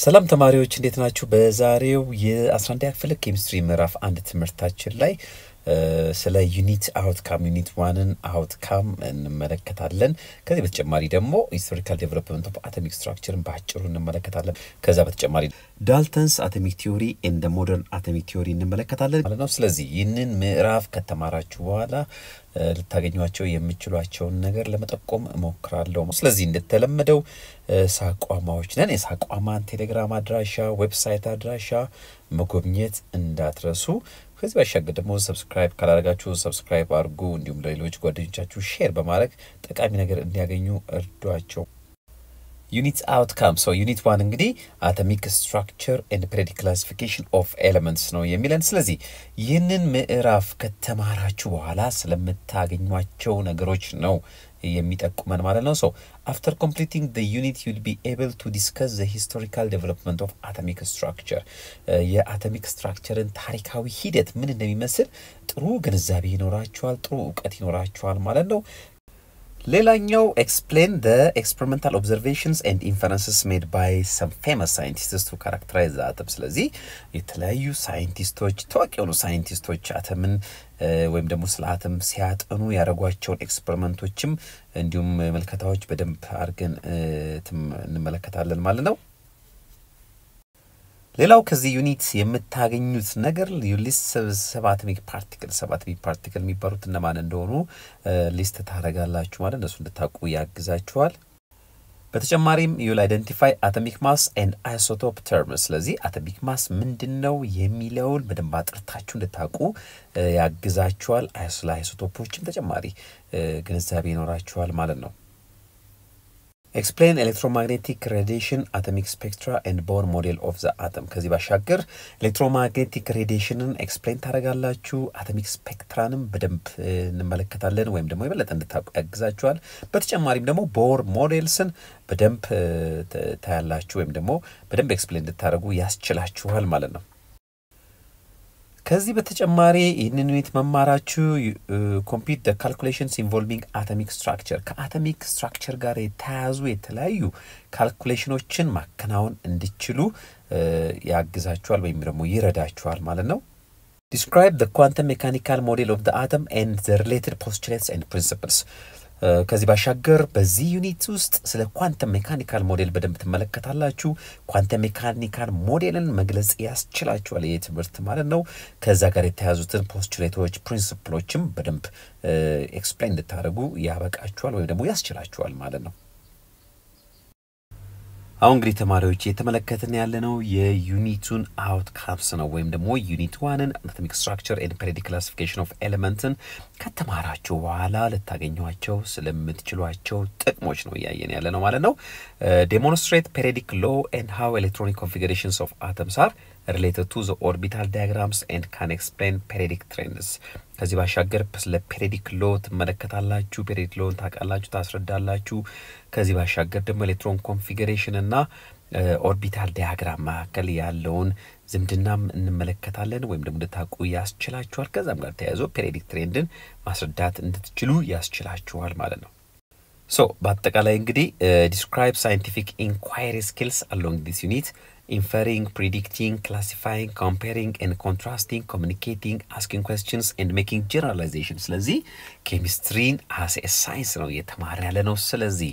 ሰላም ተማሪዎች እንዴት ናችሁ? በዛሬው የ11ኛ ክፍል ኬሚስትሪ ምዕራፍ 1 ትምህርታችን ላይ ስለ ዩኒት አውትካም ዩኒት 1ን አውትካም እንመለከታለን። ከዚህ በተጨማሪ ደግሞ ሂስቶሪካል ዴቨሎፕመንት ኦፍ አቶሚክ ስትራክቸርን በአጭሩ እንመለከታለን። ከዛ በተጨማሪ ዳልተንስ አቶሚክ ቲዮሪ ኤንድ ሞደርን አቶሚክ ቲዮሪ እንመለከታለን ማለት ነው። ስለዚህ ይህንን ምዕራፍ ከተማራችሁ በኋላ ልታገኙዋቸው የምትችሏቸውን ነገር ለመጠቆም እሞክራለሁ። ስለዚህ እንደተለመደው ሳቋማዎች ነን። የሳቋማን ቴሌግራም አድራሻ፣ ዌብሳይት አድራሻ መጎብኘት እንዳትረሱ። ከዚህ ባሻገር ደግሞ ሰብስክራይብ ካላደረጋችሁ ሰብስክራይብ አድርጉ። እንዲሁም ለሌሎች ጓደኞቻችሁ ሼር በማድረግ ጠቃሚ ነገር እንዲያገኙ እርዷቸው። ዩኒት አውትካም ዩኒት 1 እንግዲህ አቶሚክ ስትራክቸር ኤንድ ፔሪዮዲክ ክላሲፊኬሽን ኦፍ ኤሌመንትስ ነው የሚለን። ስለዚህ ይህንን ምዕራፍ ከተማራችሁ በኋላ ስለምታገኟቸው ነገሮች ነው የሚጠቁመን ማለት ነው። after completing the unit you'll be able to discuss the historical development of atomic structure. የአቶሚክ ስትራክቸርን ታሪካዊ ሂደት ምን እንደሚመስል ጥሩ ግንዛቤ ይኖራችኋል፣ ጥሩ ዕውቀት ይኖራችኋል ማለት ነው። ሌላኛው explain the experimental observations and inferences made by some famous scientists to characterize the atom. ስለዚህ የተለያዩ ሳይንቲስቶች ታዋቂ የሆኑ ሳይንቲስቶች አተምን ወይም ደግሞ ስለ አተም ሲያጠኑ ያደረጓቸውን ኤክስፐሪመንቶችም እንዲሁም መልከታዎች በደንብ አድርገን እንመለከታለን ማለት ነው። ሌላው ከዚህ ዩኒት የምታገኙት ነገር ሊስት ሰባቶሚክ ፓርቲክል የሚባሉት እነማን እንደሆኑ ሊስት ታደርጋላችሁ ማለት ነው። እሱ እንድታውቁ ያግዛችኋል። በተጨማሪም you'll identify atomic mass and isotope terms. ስለዚህ atomic mass ምንድነው የሚለውን በደንብ አጥርታችሁ እንድታውቁ ያግዛችኋል። አይሶቶፖችም ተጨማሪ ግንዛቤ ይኖራችኋል ማለት ነው። Explain electromagnetic radiation, atomic spectra and Bohr model of the atom. ከዚህ ባሻገር electromagnetic radiationን explain ታደርጋላችሁ። atomic spectraንም በደንብ እንመለከታለን ወይም ደግሞ የበለጠ እንድታውቁ ያግዛችኋል። በተጨማሪም ደግሞ Bohr modelsን በደንብ ታያላችሁ ወይም ደግሞ በደንብ explain እንድታደርጉ ያስችላችኋል ማለት ነው። ከዚህ በተጨማሪ ይህንን ዩኒት መማራችሁ complete the calculations involving atomic structure ከአቶሚክ ስትራክቸር ጋር የተያያዙ የተለያዩ ካልኩሌሽኖችን ማከናወን እንድትችሉ ያግዛችኋል ወይም ደግሞ ይረዳችኋል ማለት ነው። Describe the quantum mechanical model of the atom and the related postulates and principles. ከዚህ ባሻገር በዚህ ዩኒት ውስጥ ስለ ኳንተም ሜካኒካል ሞዴል በደንብ ትመለከታላችሁ። ኳንተም ሜካኒካል ሞዴልን መግለጽ ያስችላችኋል ይህ ትምህርት ማለት ነው። ከዛ ጋር የተያዙትን ፖስቱሌቶች ፕሪንሲፕሎችም በደንብ ኤክስፕሌን እንድታደርጉ ያበቃችኋል ወይም ደግሞ ያስችላችኋል ማለት ነው። አሁን እንግዲህ ተማሪዎች የተመለከትን ያለነው የዩኒቱን አውትካምስ ነው ወይም ደግሞ ዩኒት 1ን አቶሚክ ስትራክቸር ኤንድ ፔሪዮዲክ ክላሲፊኬሽን ኦፍ ኤሌመንትን ከተማራችሁ በኋላ ልታገኙዋቸው ስለምትችሏቸው ጥቅሞች ነው ያየን ያለነው ማለት ነው። ዴሞንስትሬት ፔሪዮዲክ ሎ ኤንድ ሃው ኤሌክትሮኒክ ኮንፊገሬሽንስ ኦፍ አተምስ አር related to the orbital diagrams and can explain periodic trends. ከዚህ ባሻገር ስለ periodic law ትመለከታላችሁ። periodic law ታውቃላችሁ፣ ታስረዳላችሁ። ከዚህ ባሻገር ደግሞ ኤሌክትሮን ኮንፊገሬሽን እና ኦርቢታል ዲያግራም መካከል ያለውን ዝምድናም እንመለከታለን ወይም ደግሞ እንድታውቁ ያስችላችኋል። ከዛም ጋር ተያይዞ periodic trendን ማስረዳት እንድትችሉ ያስችላችኋል ማለት ነው። በአጠቃላይ እንግዲህ describe scientific inquiry skills along this unit: inferring, predicting, classifying, comparing and contrasting, communicating, asking questions and making generalizations. ስለዚህ ኬሚስትሪን as a science ነው የተማረ ያለ ነው። ስለዚህ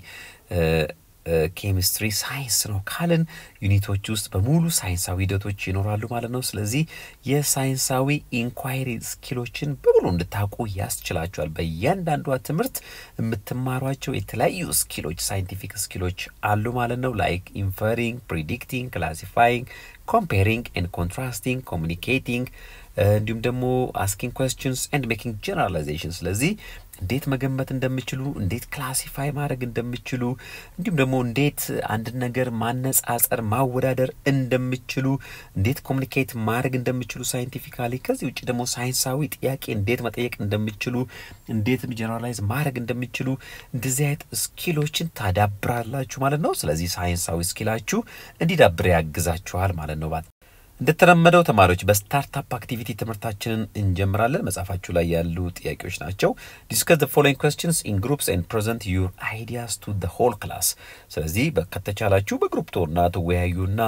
ኬሚስትሪ ሳይንስ ነው ካለን ዩኒቶች ውስጥ በሙሉ ሳይንሳዊ ሂደቶች ይኖራሉ ማለት ነው። ስለዚህ የሳይንሳዊ ኢንኳይሪ ስኪሎችን በሙሉ እንድታውቁ ያስችላችኋል። በእያንዳንዱ ትምህርት የምትማሯቸው የተለያዩ ስኪሎች ሳይንቲፊክ ስኪሎች አሉ ማለት ነው። like inferring, predicting, classifying, comparing and contrasting, communicating እንዲሁም ደግሞ asking questions and making generalizations. ስለዚህ እንዴት መገመት እንደምትችሉ፣ እንዴት ክላሲፋይ ማድረግ እንደምትችሉ፣ እንዲሁም ደግሞ እንዴት አንድ ነገር ማነጻጸር ማወዳደር እንደምትችሉ፣ እንዴት ኮሙኒኬት ማድረግ እንደምትችሉ ሳይንቲፊካሊ፣ ከዚህ ውጪ ደግሞ ሳይንሳዊ ጥያቄ እንዴት መጠየቅ እንደምትችሉ፣ እንዴት ጀነራላይዝ ማድረግ እንደምትችሉ እንደዚህ አይነት ስኪሎችን ታዳብራላችሁ ማለት ነው። ስለዚህ ሳይንሳዊ ስኪላችሁ እንዲዳብር ያግዛችኋል ማለት ነው። እንደተለመደው ተማሪዎች በስታርታፕ አክቲቪቲ ትምህርታችንን እንጀምራለን። መጻፋችሁ ላይ ያሉ ጥያቄዎች ናቸው። discuss the following questions in groups and present your ideas to the whole class። ስለዚህ ከተቻላችሁ በግሩፕ ተወና ተወያዩና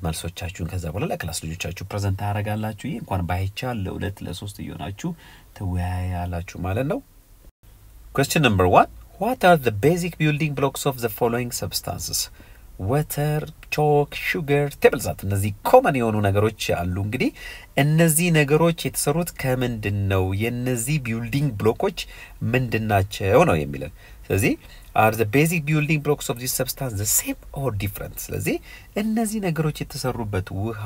መልሶቻችሁን ከዛ በኋላ ለክላስ ልጆቻችሁ ፕሬዘንት ታደርጋላችሁ። ይሄ እንኳን ባይቻል ለሁለት ለሶስት እየሆናችሁ ተወያያላችሁ ማለት ነው። Question number 1. What are the basic building blocks of the following substances? water, chalk, sugar, table salt እነዚህ ኮመን የሆኑ ነገሮች አሉ። እንግዲህ እነዚህ ነገሮች የተሰሩት ከምንድነው? የነዚህ ቢልዲንግ ብሎኮች ምንድናቸው ነው የሚለው። ስለዚህ are the basic building blocks of this substance the same or different? ስለዚህ እነዚህ ነገሮች የተሰሩበት ውሃ፣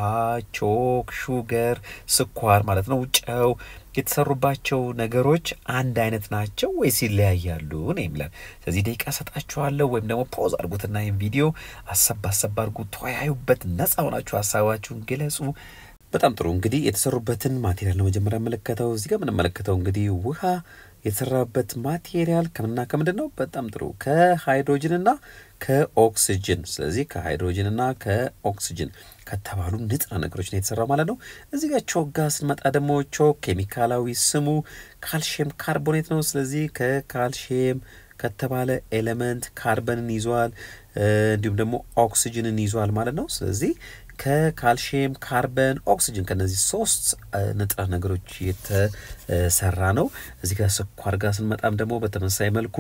ቾክ፣ ሹገር፣ ስኳር ማለት ነው፣ ጨው የተሰሩባቸው ነገሮች አንድ አይነት ናቸው ወይስ ይለያያሉ ነው የሚለው። ስለዚህ ደቂቃ ሰጣችኋለሁ ወይም ደግሞ ፖዝ አድርጉትና ይሄን ቪዲዮ አሰብ አድርጉ፣ ተወያዩበት፣ ነፃ ሆናችሁ ሐሳባችሁን ግለጹ። በጣም ጥሩ። እንግዲህ የተሰሩበትን ማቴሪያል ነው መጀመሪያ መለከተው። እዚህ ጋር ምን መለከተው እንግዲህ ውሃ የተሰራበት ማቴሪያል ከምንና ከምንድነው? በጣም ጥሩ ከሃይድሮጅንና ከኦክሲጅን። ስለዚህ ከሃይድሮጅንና ከኦክሲጅን ከተባሉ ንጥረ ነገሮች ነው የተሰራው ማለት ነው። እዚህ ጋር ቾክ ጋር ስንመጣ ደግሞ ቾክ ኬሚካላዊ ስሙ ካልሲየም ካርቦኔት ነው። ስለዚህ ከካልሲየም ከተባለ ኤሌመንት ካርበንን ይዟል፣ እንዲሁም ደግሞ ኦክሲጅንን ይዟል ማለት ነው። ስለዚህ ከካልሲየም ካርበን ኦክሲጅን ከነዚህ ሶስት ንጥረ ነገሮች የተሰራ ነው። እዚህ ጋር ስኳር ጋር ስንመጣም ደግሞ በተመሳሳይ መልኩ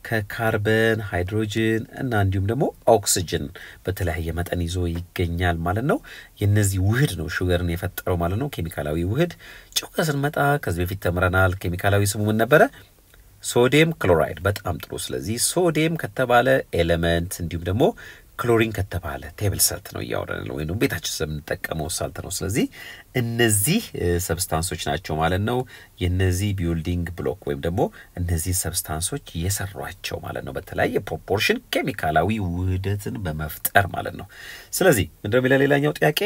ከካርበን ሃይድሮጅን እና እንዲሁም ደግሞ ኦክሲጅን በተለያየ መጠን ይዞ ይገኛል ማለት ነው። የነዚህ ውህድ ነው ሹገርን የፈጠረው ማለት ነው፣ ኬሚካላዊ ውህድ። ጨው ጋር ስንመጣ ከዚህ በፊት ተምረናል። ኬሚካላዊ ስሙ ምን ነበረ? ሶዲየም ክሎራይድ። በጣም ጥሩ። ስለዚህ ሶዲየም ከተባለ ኤሌመንት እንዲሁም ደግሞ ክሎሪን ከተባለ ቴብል ሳልት ነው ያወራን ነው ወይንም ቤታችን የምንጠቀመው ሳልት ነው። ስለዚህ እነዚህ ሰብስታንሶች ናቸው ማለት ነው የነዚህ ቢልዲንግ ብሎክ ወይም ደግሞ እነዚህ ሰብስታንሶች የሰሯቸው ማለት ነው በተለያየ ፕሮፖርሽን ኬሚካላዊ ውህደትን በመፍጠር ማለት ነው። ስለዚህ እንደሚለው ሌላኛው ጥያቄ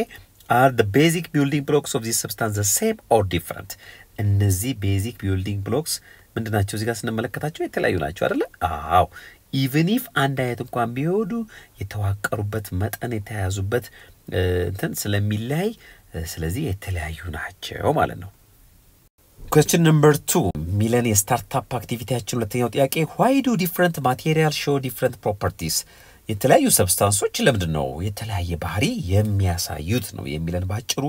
are the basic building blocks of this substance the same or different? እነዚህ ቤዚክ ቢልዲንግ ብሎክስ ምንድናቸው? እዚህ ጋር ስንመለከታቸው የተለያዩ ናቸው አይደለ? አዎ even if አንድ አይነት እንኳን ቢሆኑ የተዋቀሩበት መጠን የተያዙበት እንትን ስለሚለያይ ስለዚህ የተለያዩ ናቸው ማለት ነው። question number 2 ሚለን የስታርታፕ አክቲቪቲያችን ሁለተኛው ጥያቄ why do different materials show different properties? የተለያዩ ሰብስታንሶች ለምንድነው የተለያየ ባህሪ የሚያሳዩት ነው የሚለን ባጭሩ።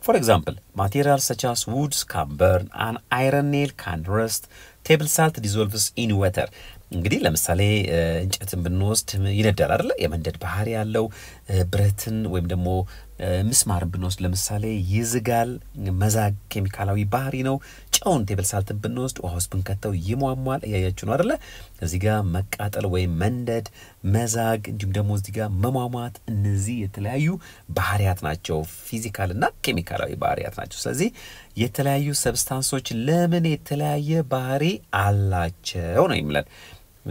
for example materials such as woods can burn, an iron nail can rust, table salt dissolves in water. እንግዲህ ለምሳሌ እንጨትን ብንወስድ ይነዳል አይደል? የመንደድ ባህሪ ያለው ብረትን ወይም ደግሞ ምስማርን ብንወስድ ለምሳሌ ይዝጋል፣ መዛግ ኬሚካላዊ ባህሪ ነው። ጨውን ቴብል ሳልትን ብንወስድ ውሃ ውስጥ ብንከተው ይሟሟል። ያያችሁ ነው አይደል? እዚህ ጋር መቃጠል ወይም መንደድ፣ መዛግ እንዲሁም ደግሞ እዚህ ጋር መሟሟት እነዚህ የተለያዩ ባህሪያት ናቸው፣ ፊዚካል እና ኬሚካላዊ ባህሪያት ናቸው። ስለዚህ የተለያዩ ሰብስታንሶች ለምን የተለያየ ባህሪ አላቸው ነው የሚለን።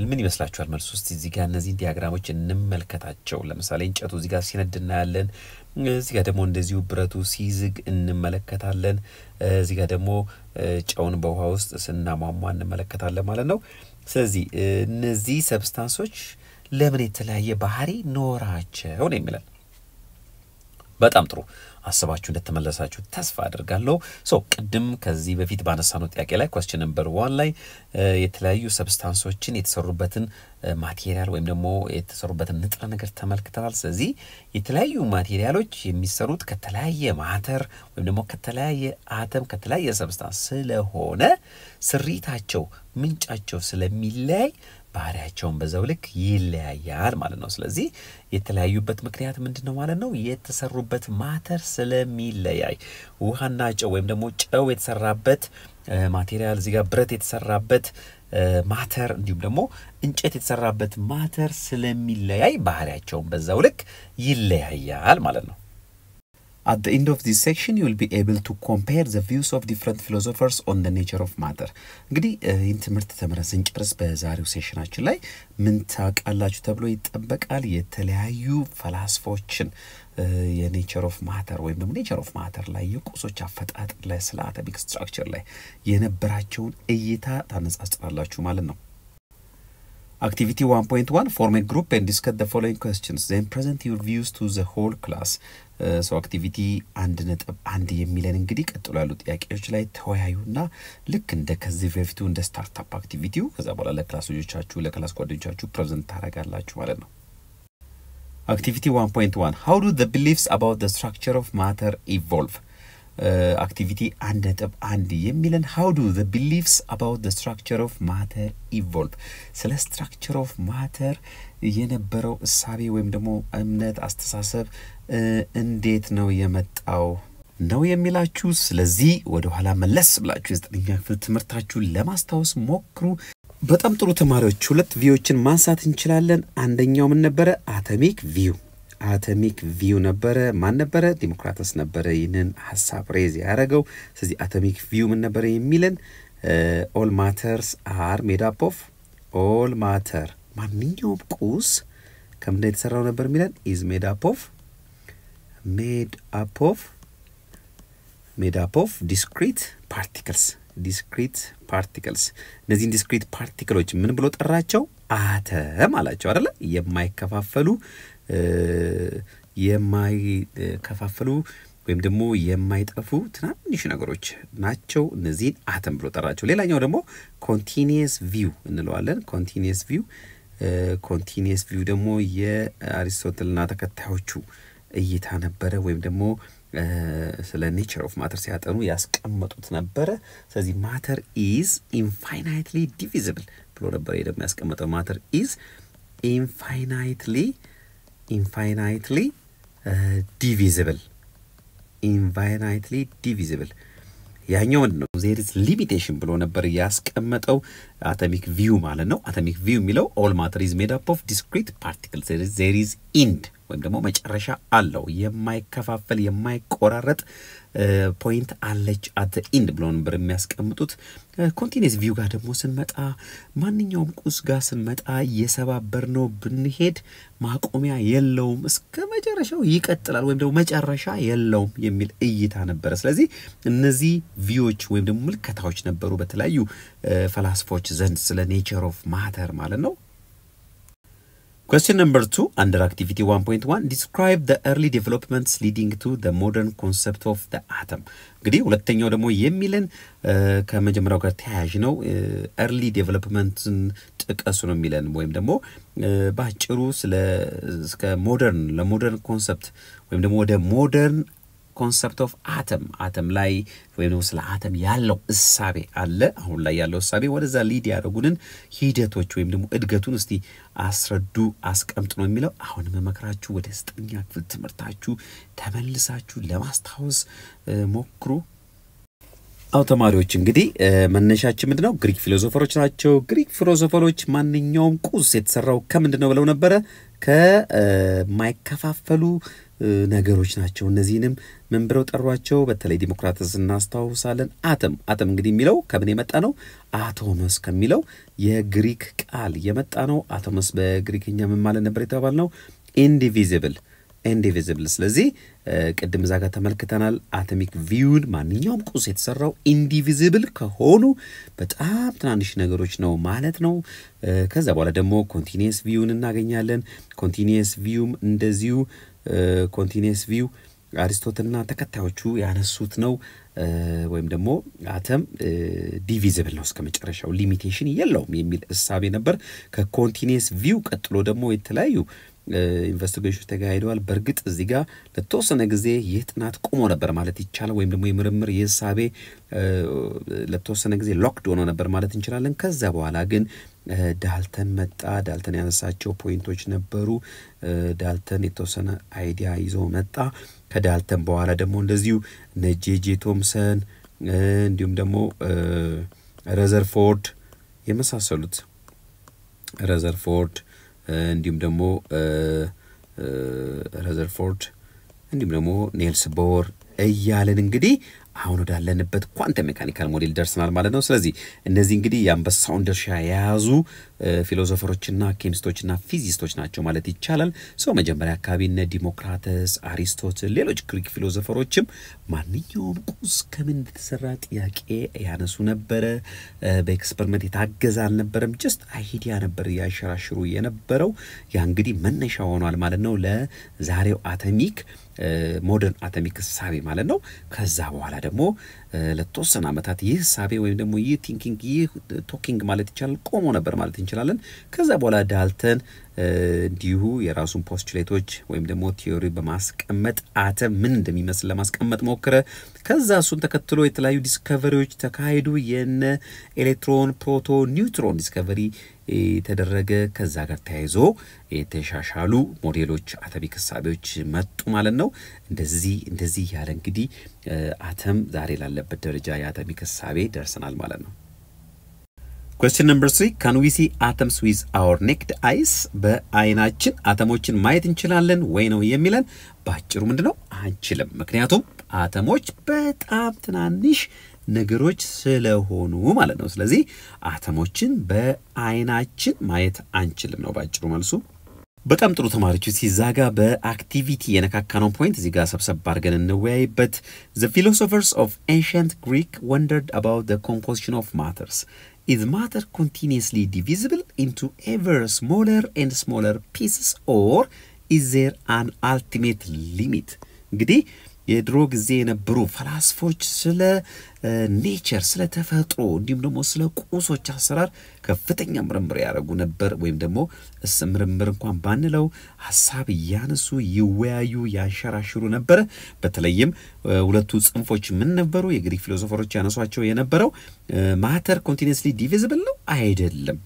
ምን ይመስላችኋል? መልሱ እስቲ እዚህ ጋር እነዚህ ዲያግራሞች እንመልከታቸው። ለምሳሌ እንጨቱ እዚህ ጋር ሲነድና ያለን፣ እዚህ ጋር ደግሞ እንደዚሁ ብረቱ ሲዝግ እንመለከታለን። እዚህ ጋር ደግሞ ጨውን በውሃ ውስጥ ስናሟሟ እንመለከታለን ማለት ነው። ስለዚህ እነዚህ ሰብስታንሶች ለምን የተለያየ ባህሪ ኖራቸው ነው የሚለን። በጣም ጥሩ አስባችሁ እንደተመለሳችሁ ተስፋ አድርጋለሁ። ቅድም ከዚህ በፊት ባነሳነው ጥያቄ ላይ question number 1 ላይ የተለያዩ ሰብስታንሶችን የተሰሩበትን ማቴሪያል ወይም ደግሞ የተሰሩበትን ንጥረ ነገር ተመልክተናል። ስለዚህ የተለያዩ ማቴሪያሎች የሚሰሩት ከተለያየ ማተር ወይም ደግሞ ከተለያየ አተም ከተለያየ ሰብስታንስ ስለሆነ ስሪታቸው ምንጫቸው ስለሚለያይ ባህሪያቸውን በዛው ልክ ይለያያል ማለት ነው። ስለዚህ የተለያዩበት ምክንያት ምንድነው ማለት ነው? የተሰሩበት ማተር ስለሚለያይ ውሃና ጨው ወይም ደግሞ ጨው የተሰራበት ማቴሪያል እዚህ ጋር ብረት የተሰራበት ማተር እንዲሁም ደግሞ እንጨት የተሰራበት ማተር ስለሚለያይ ባህሪያቸውን በዛው ልክ ይለያያል ማለት ነው። At the end of this section you will be able to compare the views of different philosophers on the nature of matter. እንግዲህ ይህን ትምህርት ተምረን ስንጨርስ በዛሬው ሴሽናችን ላይ ምን ታውቃላችሁ ተብሎ ይጠበቃል። የተለያዩ ፈላስፎችን የኔቸር ኦፍ ማተር ወይም ደግሞ ኔቸር ኦፍ ማተር ላይ የቁሶች አፈጣጠር ላይ ስለ አቶሚክ ስትራክቸር ላይ የነበራቸውን እይታ ታነጻጽራላችሁ ማለት ነው። Activity 1.1, form a group and discuss the following questions. Then present your views to the whole class. So activity አንድ የሚለን እንግዲህ ቀጥሎ ያሉ ጥያቄዎች ላይ ተወያዩና ልክ እንደ ከዚህ በፊቱ እንደ ስታርታፕ አክቲቪቲው ከዛ በኋላ ለክላስ ልጆቻችሁ ለክላስ ጓደኞቻችሁ ፕሬዘንት ታረጋላችሁ ማለት ነው። Activity 1.1, how do the beliefs about the structure of matter evolve? Activity and የሚለን how do the beliefs about the structure of matter evolve? ስለ structure of matter የነበረው እሳቤ ወይም ደግሞ እምነት አስተሳሰብ እንዴት ነው የመጣው ነው የሚላችሁ። ስለዚህ ወደ ኋላ መለስ ብላችሁ የዘጠነኛ ክፍል ትምህርታችሁን ለማስታወስ ሞክሩ። በጣም ጥሩ ተማሪዎች ሁለት ቪዎችን ማንሳት እንችላለን። አንደኛው ምን ነበረ? አቶሚክ ቪው ነበረ። ማን ነበረ? ዲሞክራተስ ነበረ ይህንን ሐሳብ ሬዝ ያደረገው። ስለዚህ አቶሚክ ቪው ምን ነበረ የሚለን all matters are made up of all matter ማንኛውም ቁስ ከምንድን የተሰራው ነበር የሚለን is made up of discrete particles እነዚህ discrete particles ምን ብሎ ጠራቸው? አተም አላቸው አይደለ? የማይከፋፈሉ ወይም ደግሞ የማይጠፉ ትናንሽ ነገሮች ናቸው። እነዚህ አተም ብሎ ጠራቸው። ሌላኛው ደግሞ continuous view እንለዋለን። continuous view ደግሞ የአሪስቶትልና ተከታዮቹ እይታ ነበረ ወይም ደግሞ ስለ nature of matter ሲያጠኑ ያስቀመጡት ነበረ። ስለዚህ matter is infinitely divisible ብሎ ነበር ደግሞ ያስቀመጠው። matter is infinitely divisible ያኛው ምንድነው? there is limitation ብሎ ነበር ያስቀመጠው atomic view ማለት ነው። atomic view የሚለው all matter is made up of discrete particles, there is end ወይም ደግሞ መጨረሻ አለው የማይከፋፈል የማይቆራረጥ ፖይንት አለች at the end ብሎ ነበር የሚያስቀምጡት። continuous view ጋር ደግሞ ስንመጣ ማንኛውም ቁስ ጋር ስንመጣ የሰባበርነው ብንሄድ ማቆሚያ የለውም እስከ መጨረሻው ይቀጥላል ወይም ደግሞ መጨረሻ የለውም የሚል እይታ ነበር። ስለዚህ እነዚህ ቪዎች ወይም ደግሞ ምልከታዎች ነበሩ በተለያዩ ፈላስፎች ዘንድ ስለ nature of matter ማለት ነው። Question number 2 under activity 1.1, describe the early developments leading to the modern concept of the atom. እንግዲህ ሁለተኛው ደግሞ የሚለን ከመጀመሪያው ጋር ተያያዥ ነው። early developments ጥቀሱ ነው የሚለን ወይም ደግሞ ባጭሩ እስከ ለሞደርን ኮንሰፕት ወይም ደግሞ ወደ ሞደርን concept of atom ላይ ወይም ደግሞ ስለ አተም ያለው እሳቤ አለ። አሁን ላይ ያለው እሳቤ ወደዛ ሊድ ያደርጉንን ሂደቶች ወይም ደግሞ እድገቱን እስቲ አስቀምጡ ነው የሚለው። አሁን መመክራችሁ ወደ 9ኛ ክፍል ትምህርታችሁ ተመልሳችሁ ለማስታወስ ሞክሩ። ተማሪዎች እንግዲህ መነሻችን ምንድነው? ግሪክ ፊሎሶፈሮች ናቸው። ግሪክ ፊሎሶፈሮች ማንኛውም ቁስ የተሰራው ከምንድነው ብለው ነበረ? ከማይከፋፈሉ ነገሮች ናቸው። እነዚህንም ምን ብለው ጠሯቸው? በተለይ ዲሞክራተስ እናስታውሳለን። አተም እንግዲህ የሚለው ከምን የመጣ ነው? አቶመስ ከሚለው የግሪክ ቃል የመጣ ነው። አቶመስ በግሪክኛ ምን ማለት ነበር የተባልነው? ኢንዲቪዚብል። ስለዚህ ቅድም እዛ ጋር ተመልክተናል። አቶሚክ ቪውን ማንኛውም ቁስ የተሰራው ኢንዲቪዚብል ከሆኑ በጣም ትናንሽ ነገሮች ነው ማለት ነው። ከዛ በኋላ ደግሞ ኮንቲኒየስ ቪውን እናገኛለን። ኮንቲኒየስ ቪውም እንደዚሁ ኮንቲኒየስ ቪው አሪስቶትልና ተከታዮቹ ያነሱት ነው። ወይም ደግሞ አተም ዲቪዚብል ነው እስከመጨረሻው ሊሚቴሽን የለውም የሚል እሳቤ ነበር። ከኮንቲኒየስ ቪው ቀጥሎ ደግሞ የተለያዩ ኢንቨስቲጌሽን ተካሂደዋል። በርግጥ እዚህ ጋር ለተወሰነ ጊዜ ይህ ጥናት ቆሞ ነበር ማለት ይቻላል ወይም ደግሞ የምርምር የሳቤ ለተወሰነ ጊዜ ሎክድ ሆኖ ነበር ማለት እንችላለን። ከዛ በኋላ ግን ዳልተን መጣ። ዳልተን ያነሳቸው ፖይንቶች ነበሩ። ዳልተን የተወሰነ አይዲያ ይዞ መጣ። ከዳልተን በኋላ ደግሞ እንደዚሁ ጄጄ ቶምሰን እንዲሁም ደግሞ ረዘርፎርድ የመሳሰሉት እንዲሁም ደግሞ ረዘርፎርድ እንዲሁም ደግሞ ኔልስ ቦር እያለን እንግዲህ አሁን ወዳለንበት ኳንተም ሜካኒካል ሞዴል ደርሰናል ማለት ነው። ስለዚህ እነዚህ እንግዲህ የአንበሳውን ድርሻ የያዙ ፊሎሶፈሮችና ኬሚስቶችና ፊዚስቶች ናቸው ማለት ይቻላል ሰው መጀመሪያ አካባቢ እነ ዲሞክራተስ አሪስቶትል ሌሎች ግሪክ ፊሎሶፈሮችም ማንኛውም ቁስ ከምን እንደተሰራ ጥያቄ ያነሱ ነበር በኤክስፐሪመንት የታገዘ አልነበረም ጀስት አይዲያ ነበር ያሸራሽሩ የነበረው ያ እንግዲህ መነሻ ሆኗል ማለት ነው ለዛሬው አቶሚክ ሞደርን አቶሚክ ሳቢ ማለት ነው ከዛ በኋላ ደግሞ ለተወሰነ አመታት ይህ ሳቢ ወይም ደግሞ ይህ ቲንኪንግ ይህ ቶኪንግ ማለት ይቻላል ቆሞ ነበር ማለት እንችላለን ከዛ በኋላ ዳልተን እንዲሁ የራሱን ፖስቱሌቶች ወይም ደግሞ ቲዮሪ በማስቀመጥ አተም ምን እንደሚመስል ለማስቀመጥ ሞከረ ከዛ እሱን ተከትሎ የተለያዩ ዲስከቨሪዎች ተካሄዱ የነ ኤሌክትሮን ፕሮቶን ኒውትሮን ዲስከቨሪ ተደረገ ከዛ ጋር ተያይዞ የተሻሻሉ ሞዴሎች አቶሚክ ሳቢዎች መጡ ማለት ነው እንደዚህ ያለ እንግዲህ አተም ዛሬ ላለበት ደረጃ የአቶሚክ ሳቢ ደርሰናል ማለት ነው Question number 3 can we see atoms with our naked eyes በአይናችን አተሞችን ማየት እንችላለን ወይ ነው የሚለን ባጭሩ ምንድነው አንችልም ምክንያቱም አተሞች በጣም ትናንሽ ነገሮች ስለሆኑ ማለት ነው ስለዚህ አተሞችን በአይናችን ማየት አንችልም ነው ባጭሩ መልሱ በጣም ጥሩ ተማሪዎች ሲዛጋ በአክቲቪቲ የነካካነው ፖይንት እዚህ ጋር ሰብሰብ አድርገን እንወያይበት The philosophers of ancient Greek wondered about the composition of matters Is matter continuously divisible into ever smaller and smaller pieces or is there an ultimate limit? እንግዲህ የድሮ ጊዜ የነበሩ ፈላስፎች ስለ ኔቸር ስለ ተፈጥሮ እንዲሁም ደግሞ ስለ ቁሶች አሰራር ከፍተኛ ምርምር ያደርጉ ነበር ወይም ደግሞ ምርምር እንኳን ባንለው ሐሳብ ያነሱ ይወያዩ ያንሸራሽሩ ነበር በተለይም ሁለቱ ጽንፎች ምን ነበሩ የግሪክ ፊሎሶፈሮች ያነሷቸው የነበረው ማተር ኮንቲኒየስሊ ዲቪዚብል ነው አይደለም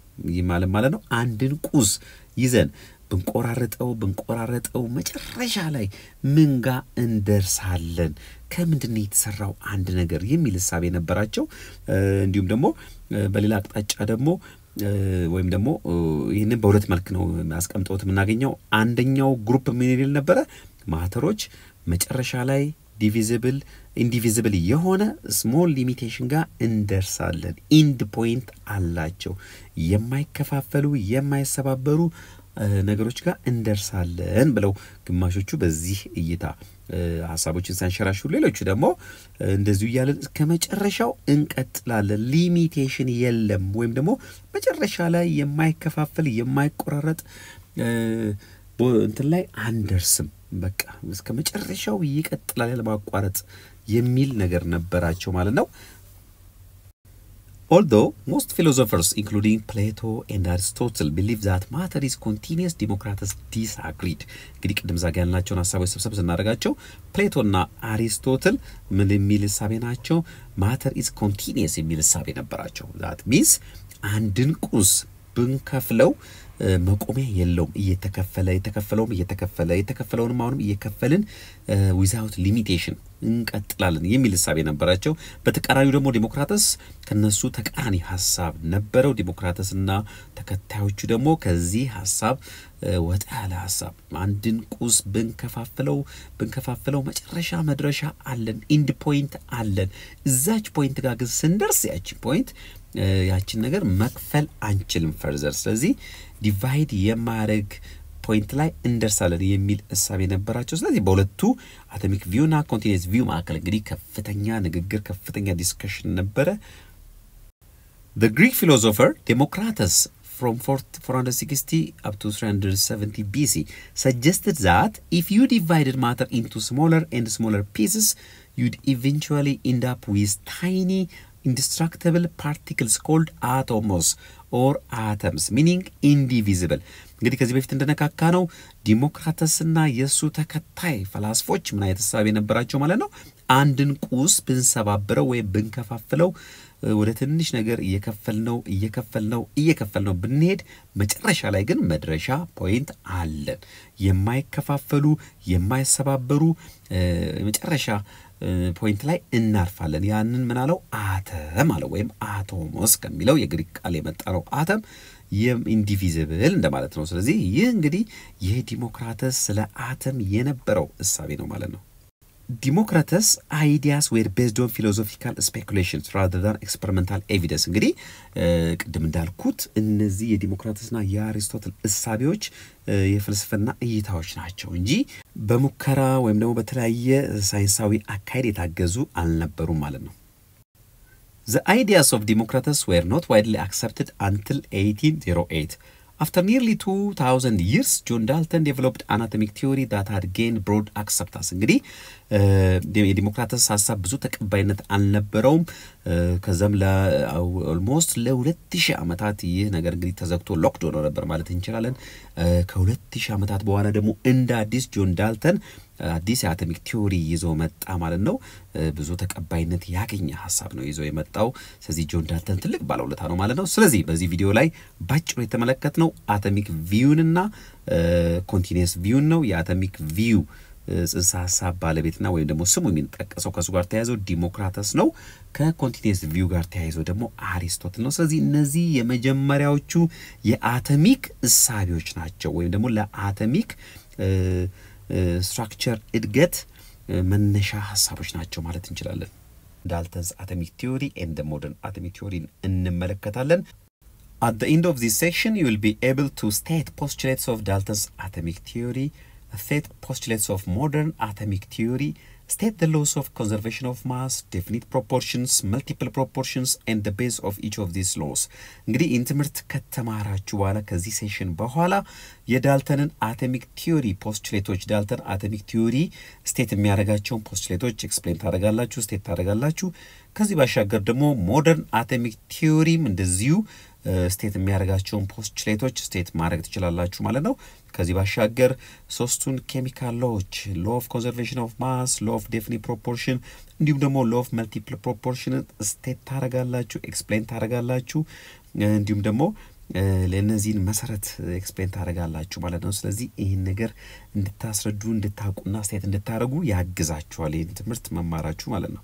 ማለት ነው አንድን ቁስ ይዘን ብንቆራረጠው መጨረሻ ላይ ምንጋ እንደርሳለን ከምንድነው የተሰራው አንድ ነገር የሚል ሐሳብ የነበራቸው እንዲሁም ደግሞ በሌላ አቅጣጫ ደግሞ ወይም ደግሞ ይሄንን በሁለት መልክ ነው ማስቀምጠውት የምናገኘው አንደኛው ግሩፕ ምን ይል ነበር ማተሮች መጨረሻ ላይ ኢንዲቪዚብል የሆነ ስሞል ሊሚቴሽን ጋር እንደርሳለን ኢንድ ፖይንት አላቸው የማይከፋፈሉ የማይሰባበሩ ነገሮች ጋር እንደርሳለን ብለው ግማሾቹ በዚህ እይታ ሐሳቦችን ሳንሸራሹ ሌሎቹ ደግሞ እንደዚሁ ያለ ከመጨረሻው እንቀጥላለን ሊሚቴሽን የለም ወይም ደግሞ መጨረሻ ላይ የማይከፋፈል የማይቆራረጥ እንትን ላይ አንደርስም በቃ እስከ መጨረሻው ይቀጥላል ያለ ማቋረጥ የሚል ነገር ነበራቸው ማለት ነው Although most philosophers, including Plato and Aristotle, believe that matter is continuous, Democritus disagreed. እንግዲህ ቅድም ዛጋ ያልናቸውን ሐሳቦች ሰብሰብ ስናደርጋቸው ፕሌቶና አሪስቶትል ምን የሚል ሐሳብ ናቸው matter is continuous የሚል ሐሳብ ነበራቸው that means አንድን ቁስ ብንከፍለው መቆሚያ የለውም እየተከፈለውንም አሁንም እየከፈልን without limitation እንቀጥላለን የሚል ሐሳብ ነበራቸው በተቃራኒው ደግሞ ዲሞክራተስ ከነሱ ተቃራኒ ሐሳብ ነበረው ዲሞክራተስና ተከታዮቹ ደግሞ ከዚህ ሐሳብ ወጣ ያለ ሐሳብ አንድን ቁስ ብንከፋፈለው መጨረሻ መድረሻ አለን ኢንድ ፖይንት አለን እዛች ፖይንት ጋር ግን ስንደርስ ያቺን ነገር መክፈል አንችልም ፈርዘር ስለዚህ ዲቫይድ የማረግ ፖይንት ላይ እንደርሳለን የሚል ሐሳብ ነበራቸው ስለዚህ በሁለቱ አቶሚክ ቪው እና ኮንቲኒየስ ቪው ማከለ እንግዲህ ከፍተኛ ንግግር ከፍተኛ ዲስከሽን ነበረ The Greek philosopher Democritus from 460 up to 370 BC suggested that if you divided matter into smaller and smaller pieces you'd eventually end up with tiny indestructible particles called atoms or atoms meaning indivisible እንግዲህ ከዚህ በፊት እንደነካካ ነው ዲሞክራተስና የሱ ተከታይ ፈላስፎች ምን አይነት ሐሳብ የነበራቸው ማለት ነው አንድን ቁስ ብንሰባብረው ወይ ብንከፋፍለው ወደ ትንሽ ነገር እየከፈልነው ብንሄድ መጨረሻ ላይ ግን መድረሻ ፖይንት አለን የማይከፋፈሉ የማይሰባበሩ መጨረሻ ፖይንት ላይ እናርፋለን ያንን ምን አለው አተም አለው ወይም አቶሞስ ከሚለው የግሪክ ቃል የመጣ ነው አተም ኢንዲቪዚብል እንደማለት ነው ስለዚህ ይህ እንግዲህ የዲሞክራተስ ስለ አተም የነበረው ሐሳብ ነው ማለት ነው Democritus' ideas were based on philosophical speculations rather than experimental evidence እንግዲህ ቅድም እንዳልኩት እነዚህ የዲሞክራተስና የአሪስቶትል እሳቤዎች የፍልስፍና እይታዎች ናቸው እንጂ በሙከራ ወይም ደግሞ በተለያየ ሳይንሳዊ አካሄድ የታገዙ አልነበሩም ማለት ነው The ideas of Democritus were not widely accepted until 1808. After nearly 2000 years, John Dalton developed anatomic theory that had gained broad acceptance. እንግዲህ የዲሞክራተስ ሐሳብ ብዙ ተቀባይነት አልነበረውም ከዛም almost ለ2000 ዓመታት ይህ ነገር እንግዲህ ተዘግቶ ሎክድ ሆኖ ነበር ማለት እንችላለን ከ2000 ዓመታት በኋላ ደግሞ እንደ አዲስ ጆን ዳልተን አዲስ አቶሚክ ቲዮሪ ይዞ መጣ ማለት ነው ብዙ ተቀባይነት ያገኘ ሐሳብ ነው ይዞ የመጣው ስለዚህ ጆን ዳልተን ትልቅ ባለውለታ ነው ማለት ነው ስለዚህ በዚህ ቪዲዮ ላይ ባጭሩ የተመለከትነው አቶሚክ ቪውን እና ኮንቲኒየስ ቪውን ነው የአቶሚክ ቪው ጽንሰ ሐሳብ ባለቤትና ወይም ደግሞ ስሙ የሚጠቀሰው ከሱ ጋር ተያይዞ ዲሞክራተስ ነው ከኮንቲኒየስ ቪው ጋር ተያይዞ ደግሞ አሪስቶትል ነው ስለዚህ እነዚህ የመጀመሪያዎቹ የአቶሚክ እሳቤዎች ናቸው ወይም ደግሞ ለአቶሚክ ስትራክቸር እድገት መነሻ ሐሳቦች ናቸው ማለት እንችላለን Dalton's atomic theory and the modern atomic theory እንመለከታለን At the end of this section you will be able to state postulates of Dalton's atomic theory state postulates of modern atomic theory state the laws of conservation of mass definite proportions multiple proportions and the base of each of these laws እንግዲህ ኢንትምርት ከተማራችሁ በኋላ ከዚህ ሴሽን በኋላ የዳልተንን አቶሚክ ቲዮሪ ፖስቱሌቶች ዳልተን አቶሚክ ቲዮሪ ስቴት የሚያደርጋቸውን ፖስቱሌቶች ኤክስፕሌን ታደርጋላችሁ ስቴት ታደርጋላችሁ ከዚህ ባሻገር ደግሞ ሞደርን አቶሚክ ቲዮሪም እንደዚሁ ስቴት የሚያደርጋቸውን ፖስቱሌቶች ስቴት ማድረግ ትችላላችሁ ማለት ነው ከዚህ ባሻገር ሶስቱን ኬሚካል ሎዎች law of conservation of mass law of definite proportion እንዲሁም ደግሞ law of multiple proportion ስቴት ታደርጋላችሁ ኤክስፕሌን ታደርጋላችሁ እንዲሁም ደግሞ ለነዚህን መሰረት ኤክስፕሌን ታደርጋላችሁ ማለት ነው ስለዚህ ይሄን ነገር እንድታስረዱ እንድታውቁና ስቴት እንድታደርጉ ያግዛችኋል ይሄን ትምህርት መማራችሁ ማለት ነው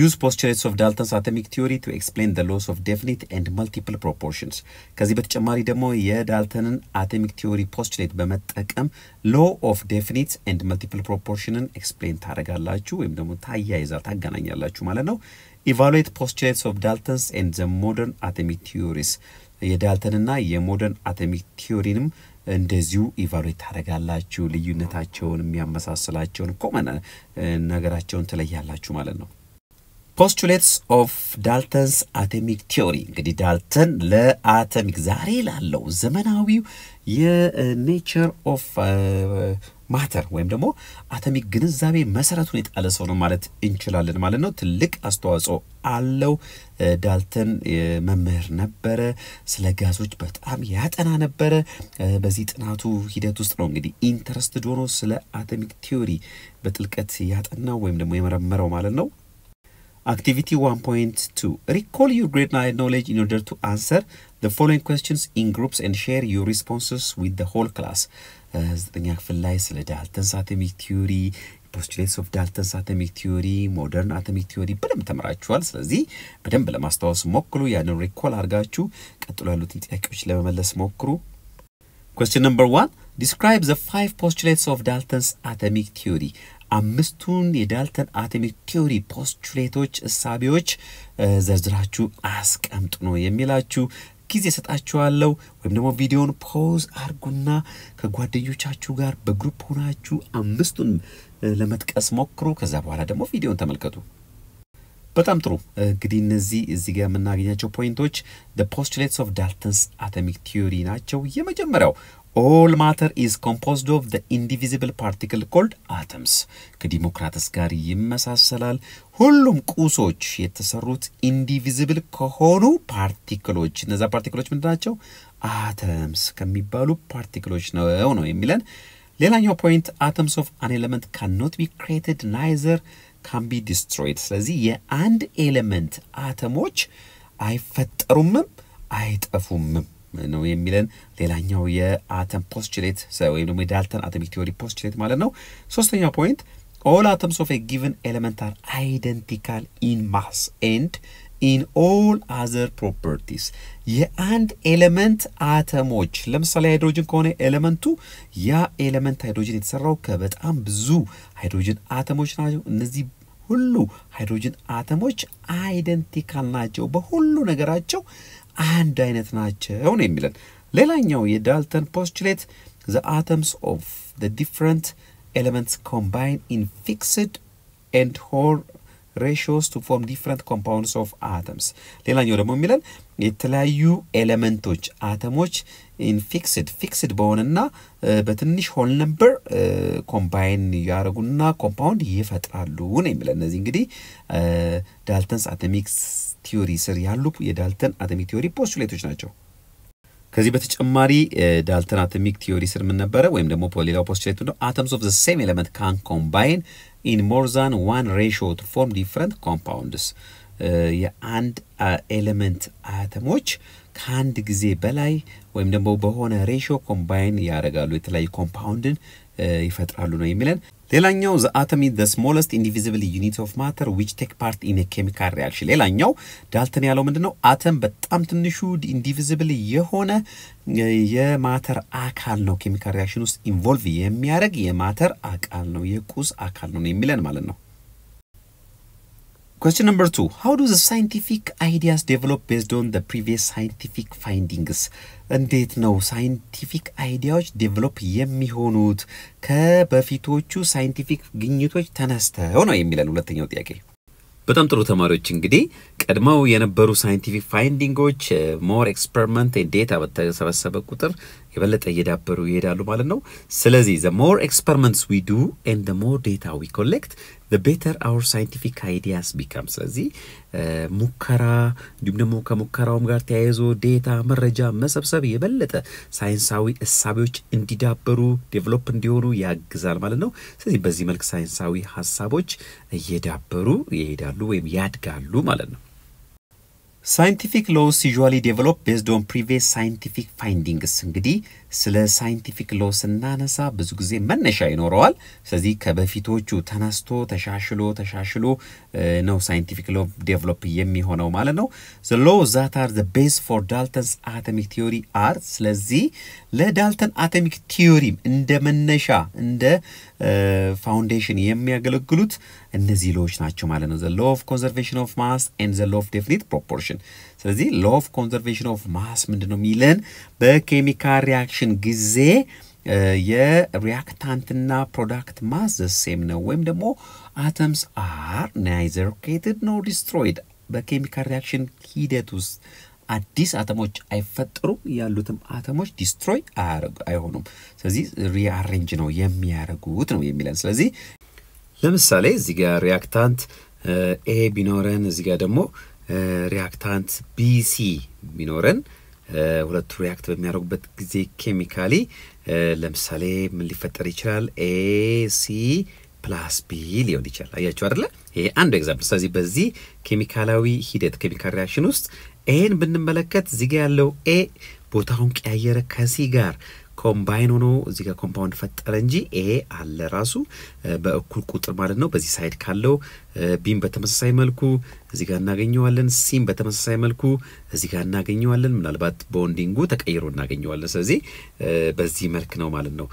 Use postulates of Dalton's atomic theory to explain the laws of definite and multiple proportions. ከዚህ በተጨማሪ ደግሞ የዳልተንን atomic theory postulate በመጠቀም law of definite and multiple proportionን explain ታደርጋላችሁ ወይም ደግሞ ታገናኛላችሁ ማለት ነው Evaluate postulates of Dalton's and the modern atomic theories. የዳልተንና የሞደርን atomic theoryንም እንደዚሁ ኢቫሉዌት ታደርጋላችሁ ልዩነታቸውን የሚያመሳስላቸውን ኮመን ነገራቸውን ትለያላችሁ ማለት ነው Postulates of Dalton's atomic theory እንግዲህ ዳልተን ለአቶሚክ ዛሬ ላለው ዘመናዊው የኔቸር ኦፍ ማተር ወይም ደግሞ አቶሚክ ግንዛቤ መሰረቱን የጣለ ሰው ነው ማለት እንችላለን ማለት ነው ትልቅ አስተዋጽኦ አለው ዳልተን መምህር ነበረ ስለ ጋዞች በጣም ያጠና ነበረ በዚህ ጥናቱ ሂደት ውስጥ ነው እንግዲህ ኢንተረስትድ ሆኖ ስለ አቶሚክ ቲዮሪ በጥልቀት ያጠናው ወይም ደግሞ የመረመረው ማለት ነው Activity 1.2 Recall your grade 9 knowledge in order to answer the following questions in groups and share your responses with the whole class. ዘጠኛ ክፍል ላይ ስለ ዳልተንስ አቶሚክ ቲዮሪ postulates of Dalton's atomic theory modern atomic theory በደንብ ተመራችኋል ስለዚህ በደንብ ለማስተዋወስ ሞክሩ ያንን ሪኮል አድርጋችሁ ቀጥሎ ያሉትን ጥያቄዎች ለመመለስ ሞክሩ Question number 1 Describe the 5 postulates of Dalton's atomic theory አምስቱን የዳልተን አቶሚክ ቲዮሪ ፖስቱሌቶች እሳቤዎች ዘርዝራችሁ አስቀምጡ ነው የሚላችሁ ጊዜ ሰጣችኋለሁ ወይም ደግሞ ቪዲዮውን ፖዝ አርጉና ከጓደኞቻችሁ ጋር በግሩፕ ሆናችሁ አምስቱን ለመጥቀስ ሞክሩ ከዛ በኋላ ደግሞ ቪዲዮውን ተመልከቱ በጣም ጥሩ እንግዲህ እዚህ ጋር የምናገኛቸው ፖይንቶች the postulates of Dalton's atomic theory ናቸው የመጀመሪያው All matter is composed of the indivisible particle called atoms. ከዲሞክራተስ ጋር ይመሳሰላል ሁሉም ቁሶች የተሰሩት indivisible ከሆኑ ፓርቲክሎች እነዛ ፓርቲክሎች ምንድናቸው atoms ከሚባሉ ፓርቲክሎች ነው የሚለን ሌላኛው ፖይንት atoms of an element cannot be created neither can be destroyed ስለዚህ የአንድ ኤሌመንት አተሞች አይፈጠሩም አይጠፉም ነው የሚለን ሌላኛው የአተም ፖስቱሌት ወይም ደግሞ የዳልተን አቶሚክ ቲዮሪ ፖስቱሌት ማለት ነው ሶስተኛው ፖይንት all atoms of a given element are identical in mass and in all other properties የአንድ ኤሌመንት አተሞች ለምሳሌ ሃይድሮጅን ከሆነ ኤሌመንቱ ያ ኤሌመንት ሃይድሮጅን የተሰራው ከበጣም ብዙ ሃይድሮጅን አተሞች ናቸው እነዚህ ሁሉ ሃይድሮጅን አተሞች አይደንቲካል ናቸው በሁሉ ነገራቸው አንድ አይነት ናቸው ነው የሚለን ሌላኛው የዳልተን ፖስቱሌት the atoms of the different elements combine in fixed and whole ratios to form different compounds of atoms ሌላኛው ደግሞ የሚለን የተለያዩ ኤሌመንቶች አተሞች in fixed በሆነና በትንሽ ሆል ነምበር ኮምባይን ያረጉና ኮምፓውንድ ይፈጥራሉ ነው የሚለን እነዚህ እንግዲህ ዳልተንስ አቶሚክስ ቲዮሪ ስር ያሉ የዳልተን አቶሚክ ቲዮሪ ፖስቱሌቶች ናቸው ከዚህ በተጨማሪ ዳልተን አቶሚክ ቲዮሪ ስር ምን ነበር ወይም ደግሞ ሌላው ፖስቱሌት ነው atoms of the same element can combine in more than one ratio to form different compounds የአንድ ኤሌመንት አተሞች ከአንድ ጊዜ በላይ ወይም ደግሞ በሆነ ሬሽዮ ኮምባይን ያደርጋሉ የተለያዩ ኮምፓውንድን ይፈጥራሉ ነው የሚለን ሌላኛው the atom is the smallest indivisible unit of matter which take part in a chemical reaction ሌላኛው ዳልተን ያለው ምንድነው አተም በጣም ትንሹ indivisible የሆነ የማተር አካል ነው ኬሚካል ሪአክሽን ውስጥ ኢንቮልቭ የሚያደርግ የማተር አካል ነው የቁስ አካል ነው የሚለን ማለት ነው Question number 2. How do the scientific ideas develop based on the previous scientific findings? እንዴት ነው ሳይንቲፊክ አይዲያዎች ዴቨሎፕ የሚሆኑት ከበፊቶቹ ሳይንቲፊክ ግኝቶች ተነስተው ነው የሚለን ሁለተኛው ጥያቄ በጣም ጥሩ ተማሪዎች እንግዲህ ቀድመው የነበሩ ሳይንቲፊክ ፋይንዲንጎች ሞር ኤክስፐሪመንት ኤንድ ዴታ በተሰበሰበ ቁጥር የበለጠ እየዳበሩ ይሄዳሉ ማለት ነው ስለዚህ the more experiments we do and the more data we collect the better our scientific ideas become ስለዚህ ሙከራ እንዲሁም ደግሞ ከሙከራውም ጋር ተያይዞ ዴታ መረጃ መሰብሰብ የበለጠ ሳይንሳዊ እሳቤዎች እንዲዳበሩ ዴቨሎፕ እንዲሆኑ ያግዛል ማለት ነው ስለዚህ በዚህ መልኩ ሳይንሳዊ ሐሳቦች እየዳበሩ ይሄዳሉ ወይም ያድጋሉ ማለት ነው Scientific laws usually develop based on previous scientific findings እንግዲህ ስለ ሳይንቲፊክ ሎስ እናነሳ ብዙ ጊዜ መነሻ ይኖረዋል ስለዚህ ከበፊቶቹ ተነስቶ ተሻሽሎ ነው ሳይንቲፊክ ሎ ዴቨሎፕ የሚሆነው ማለት ነው the laws that are the base for Dalton's atomic theory are ስለዚህ ለዳልተን አቶሚክ ቲዮሪ እንደ መነሻ እንደ ፋውንዴሽን የሚያገለግሉት እነዚህ ሎዎች ናቸው ማለት ነው the law of conservation of mass and the law of definite proportion ስለዚህ law of conservation of mass ምንድነው የሚለን በኬሚካል ሪአክሽን ጊዜ የሪአክታንትና ፕሮዳክት ማስ the same ነው ወይም ደግሞ atoms are neither created nor destroyed በኬሚካል ሪአክሽን ሂደት ውስጥ አዲስ አተሞች አይፈጠሩ ያሉትም አተሞች ዲስትሮይ አይሆኑም ስለዚህ ሪአሬንጅ ነው የሚያደርጉት ነው የሚለን ስለዚህ ለምሳሌ እዚህ ጋር ሪአክታንት ኤ ቢኖረን እዚህ ጋር ደግሞ ሪአክታንት ቢሲ ቢኖረን ሁለቱ ሪአክት በሚያደርጉበት ጊዜ ኬሚካሊ ለምሳሌ ምን ሊፈጠር ይችላል ኤሲ ፕላስ ቢ ሊሆን ይችላል አያችሁ አይደለ ይሄ አንድ ኤግዛምፕል ስለዚህ በዚህ ኬሚካላዊ ሂደት ኬሚካል ሪአክሽን ውስጥ ኤን ብንመለከት እዚህ ጋር ያለው ኤ ቦታውን ቀያየረ ከሲ ጋር ኮምባይን ሆኖ እዚህ ጋር ኮምፓውንድ ፈጠረ እንጂ ኤ አለ ራሱ በእኩል ቁጥር ማለት ነው በዚህ ሳይድ ካለው ቢም በተመሳሳይ መልኩ እዚህ ጋር እናገኘዋለን ሲም በተመሳሳይ መልኩ እዚህ ጋር እናገኘዋለን ምናልባት ቦንዲንጉ ተቀይሮ እናገኘዋለን ስለዚህ በዚህ መልክ ነው ማለት ነው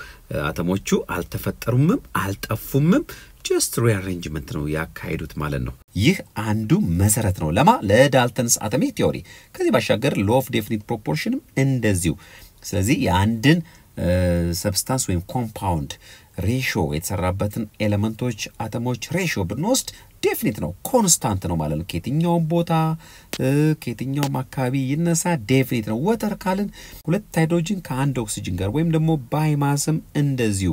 አተሞቹ አልተፈጠሩምም አልጠፉምም just rearrangement ነው ያካሄዱት ማለት ነው ይህ አንዱ መሰረት ነው ለዳልተንስ አቶሚክ ቲዮሪ ከዚህ ባሻገር law of definite proportion እንደዚሁ ስለዚህ የአንድን ሰብስታንስ ወይም ኮምፓውንድ ሬሽዮ የተሰራበትን ኤሌመንቶች አተሞች ሬሽዮ ብንወስድ ዴፊኒት ነው ኮንስታንት ነው ማለት ነው ከየትኛውም ቦታ ከየትኛውም አካባቢ ይነሳ ዴፊኒት ነው ወተር ካልን ሁለት ሃይድሮጅን ከአንድ ኦክሲጅን ጋር ወይም ደግሞ ባይማስም እንደዚሁ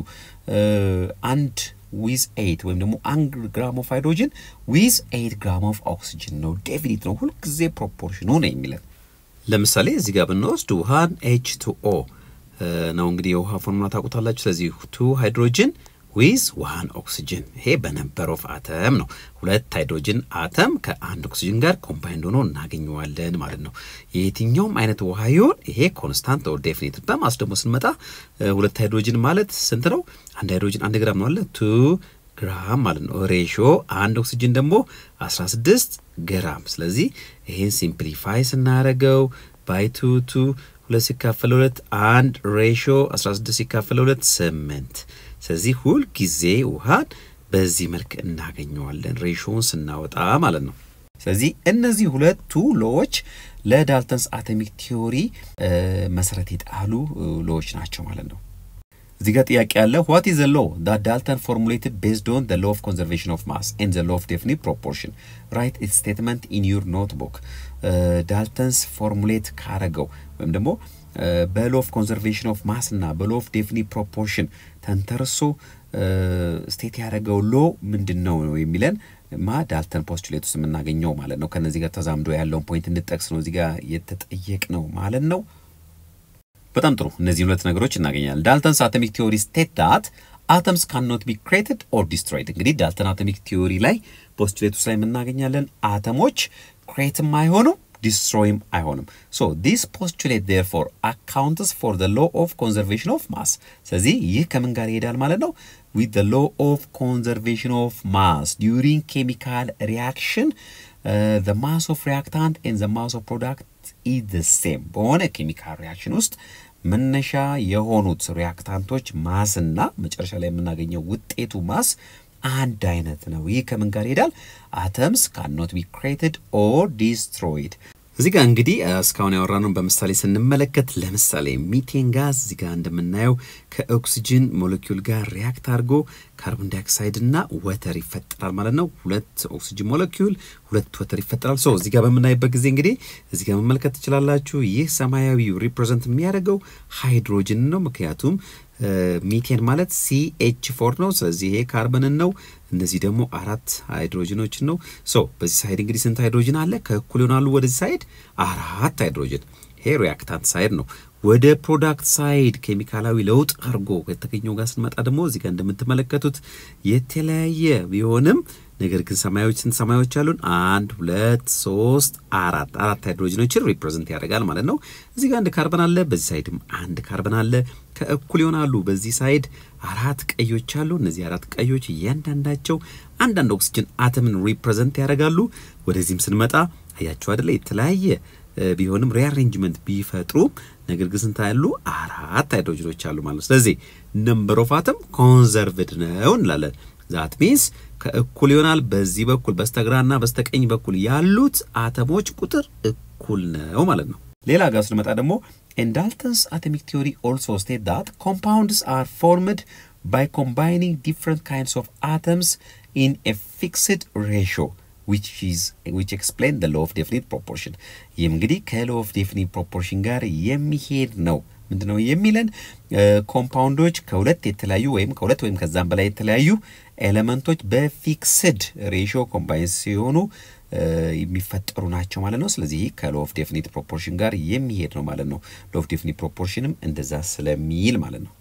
አንድ with 8 ወይም ደግሞ 1 gram of hydrogen with 8 gram of oxygen ነው ዴፊኒት ነው ሁሉ ጊዜ ፕሮፖርሽኑ ነው የሚለው ለምሳሌ እዚህ ጋር ብንወስድ ውሃን H2O ነው እንግዲህ የውሃ ፎርሙላ ታውቁታላችሁ ስለዚህ 2 ሃይድሮጅን with 1 oxygen ይሄ በነምበር ኦፍ አተም ነው ሁለት ሃይድሮጅን አተም ከአንድ ኦክሲጅን ጋር ኮምባይንድ ሆኖ እናገኘዋለን ማለት ነው የትኛውም አይነት ውሃ ይሁን ይሄ ኮንስታንት ኦር ዴፊኒት በማስ ደግሞ ስንመጣ ሁለት ሃይድሮጅን ማለት ስንት ነው አንድ ሃይድሮጅን 1 ግራም ነው አለ 2 ግራም ማለት ነው ሬሽዮ አንድ ኦክሲጅን ደግሞ 16 ግራም ስለዚህ ይሄን ሲምፕሊፋይ ስናረገው ባይ 2 2 ሲካፈል 2 1 ሬሽዮ 16 ሲካፈል 2 8 ስለዚህ ሁሉ ጊዜ ውሃን በዚህ መልክ እናገኘዋለን ሬሽዮን ስናወጣ ማለት ነው ስለዚህ እነዚህ ሁለቱ ሎዎች ለዳልተንስ አቶሚክ ቲዮሪ መሰረት ይጣሉ ሎዎች ናቸው ማለት ነው እዚህ ጋር ጥያቄ አለ what is the law that Dalton formulated based on the law of conservation of mass and the law of definite proportion write its statement in your notebook Dalton's formulate ካረገው ወይም ደግሞ በlaw of conservation of mass እና በlaw of definite proportion ተንተርሶ ስቴት ያደረገው ሎ ምንድነው ነው የሚለን ዳልተን ፖስቱሌት ውስጥ የምናገኘው ማለት ነው ከነዚህ ጋር ተዛምዶ ያለውን ፖይንት እንጠቅስ ነው እዚህ ጋር የተጠየቅ ነው ማለት ነው በጣም ጥሩ እነዚህ ሁለት ነገሮች እናገኛለን ዳልተንስ አቶሚክ ቲዮሪ ስቴት ዳት atoms cannot be created or destroyed እንግዲህ ዳልተን አቶሚክ ቲዮሪ ላይ ፖስቱሌት ውስጥ ላይ የምናገኛለን አተሞች ክሬትም አይሆኑም destroyም አይሆንም so this postulate therefore accounts for the law of conservation of mass ስለዚህ ይህ ከምን ጋር ይሄዳል ማለት ነው with the law of conservation of mass during chemical reaction the mass of reactant and the mass of product is the same በሆነ chemical reaction ውስጥ መነሻ የሆኑት ሪአክታንቶች ማስና መጨረሻ ላይ የምናገኘው ውጤቱ ማስ አንድ አይነት ነው ይህ ከምን ጋር ይሄዳል atoms cannot be created or destroyed እዚህ ጋር እንግዲህ እስካሁን ያወራነው በመሳሌ ስንመለከት ለምሳሌ ሚቴን ጋዝ እዚህ ጋር እንደምናየው ከኦክሲጅን ሞለኪውል ጋር ሪአክት አድርጎ ካርቦን ዳይኦክሳይድ እና ወተር ይፈጠራል ማለት ነው ሁለት ኦክሲጅን ሞለኪውል ሁለት ወተር ይፈጠራል ሶ እዚህ ጋር በመናይበት ጊዜ እንግዲህ እዚህ ጋር መመልከት ትችላላችሁ ይህ ሰማያዊው ሪፕሬዘንት የሚያደርገው ሃይድሮጅን ነው ምክንያቱም ሚቴን ማለት CH4 ነው ስለዚህ ይሄ ካርበን ነው እነዚህ ደግሞ አራት ሃይድሮጅኖች ነው ሶ በዚህ ሳይድ እንግዲህ ስንት ሃይድሮጅን አለ ከእኩል ይሆናሉ ወደዚህ ሳይድ አራት ሃይድሮጅን ይሄ ሪአክታንት ሳይድ ነው ወደ ፕሮዳክት ሳይድ ኬሚካላዊ ለውጥ አርጎ ከተገኘው ጋር ስንመጣ ደግሞ እዚህ ጋር እንደምትመለከቱት የተለያየ ቢሆንም ነገር ግን ሰማያዊዎች አሉን 1 2 3 4 ሃይድሮጅኖችን ሪፕሬዘንት ያደርጋል ማለት ነው እዚህ ጋር አንድ ካርበን አለ በዚህ ሳይድም አንድ ካርበን አለ ከእኩል ይሆናሉ በዚህ ሳይድ አራት ቀዮች አሉ እነዚህ አራት ቀዮች እያንዳንዳቸው አንድ ኦክሲጅን አተምን ሪፕሬዘንት ያደርጋሉ ወደዚህም ስንመጣ አያችሁ አይደል የተለያየ ቢሆንም ሪአሬንጅመንት ቢፈጥሩ ነገር ግን ስንት ያሉ አራት ሃይድሮጅኖች አሉ ማለት ነው ስለዚህ ነምበር ኦፍ አተም ኮንዘርቭድ ነው እንላለን that means ከእኩል ይሆናል በዚህ በኩል በስተግራና በስተቀኝ በኩል ያሉት አተሞች ቁጥር እኩል ነው ማለት ነው ሌላ ጋር ስንመጣ ደግሞ Dalton's atomic theory also states that compounds are formed by combining different kinds of atoms in a fixed ratio which explain the law of definite proportion ይህም እንግዲህ ከlaw of definite proportion ጋር የሚሄድ ነው ምንድነው የሚለን ኮምፓውንዶች ከሁለት የተለያዩ ወይም ከሁለት ወይም ከዛም በላይ የተለያዩ ኤሌመንቶች በፊክስድ ሬሽዮ ኮምባይን ሲሆኑ የሚፈጠሩ ናቸው ማለት ነው ስለዚህ ከlaw of definite proportion ጋር የሚሄድ ነው ማለት ነው law of definite proportionም እንደዛ ስለሚል ማለት ነው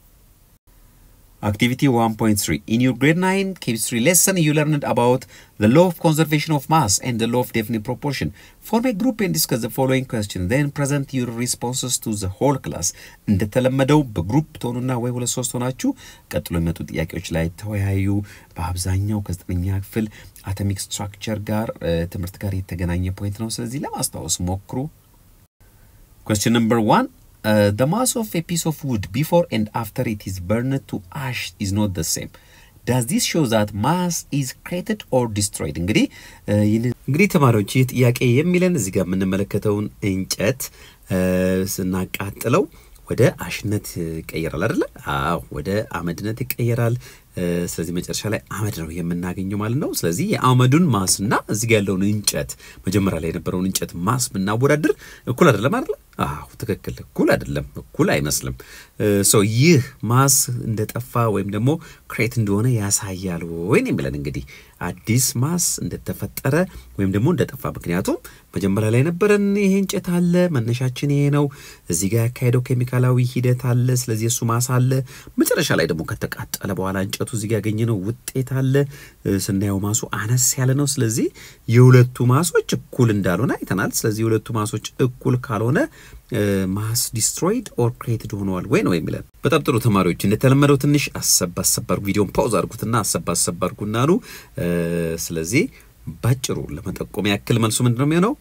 Activity 1.3 In your grade 9 chemistry lesson you learned about the law of conservation of mass and the law of definite proportion. Form a group and discuss the following question then present your responses to the whole class. እንደተለመደው በግሩፕ ሆኑና ወይ ሁለት ሶስት ሆናችሁ ቀጥሎ የሚመጡ ጥያቄዎች ላይ ተወያዩ በአብዛኛው ከ9ኛ ክፍል አቶሚክ ስትራክቸር ጋር ትምህርት ጋር የተገናኘ ፖይንት ነው ስለዚህ ለማስታወስ ሞክሩ Question number 1 the mass of a piece of wood before and after it is burned to ash is not the same. Does this show that mass is created or destroyed? እንግዲህ ተማሪዎች ይህ ጥያቄ የሚለን እዚህ ጋር የምንመለከተውን እንጨት ስናቃጥለው ወደ አሽነት ይቀየራል አይደል? አዎ ወደ አመድነት ይቀየራል ስለዚህ መጨረሻ ላይ አመድ ነው የምናገኘው ማለት ነው ስለዚህ የአመዱን ማስና እዚህ ጋር ያለውን እንጨት መጀመሪያ ላይ የነበረውን እንጨት ማስ ብናወዳድር እኩል አይደለም አይደል አዎ ትክክል እኩል አይደለም እኩል አይመስልም ሶ ይህ ማስ እንደጠፋ ወይም ደግሞ ክሬት እንደሆነ ያሳያል ወይ ነው የሚለን እንግዲህ አዲስ ማስ እንደተፈጠረ ወይም ደግሞ እንደጠፋ ምክንያቱም መጀመሪያ ላይ ነበረን ይሄ እንጨት አለ መነሻችን ይሄ ነው እዚህ ጋር ያካሄደው ኬሚካላዊ ሂደት አለ ስለዚህ እሱ ማስ አለ መጨረሻ ላይ ደግሞ ከተቃጠለ በኋላ እንጨቱ እዚህ ጋር ያገኘነው ውጤት አለ ስናየው ማሱ አነስ ያለ ነው ስለዚህ የሁለቱ ማሶች እኩል እንዳልሆነ አይተናል ስለዚህ የሁለቱ ማሶች እኩል ካልሆነ ማስ ዲስትሮይድ ኦር ክሬትድ ሆነዋል ወይ ነው የሚለን በጣም ጥሩ ተማሪዎች እንደተለመደው ትንሽ አሰባሰባር ቪዲዮን ፓውዝ አድርጉትና አሰባሰባርጉና ነው ስለዚህ ባጭሩ ለመጠቆም ያክል መልሱ ምንድነው የሚሆነው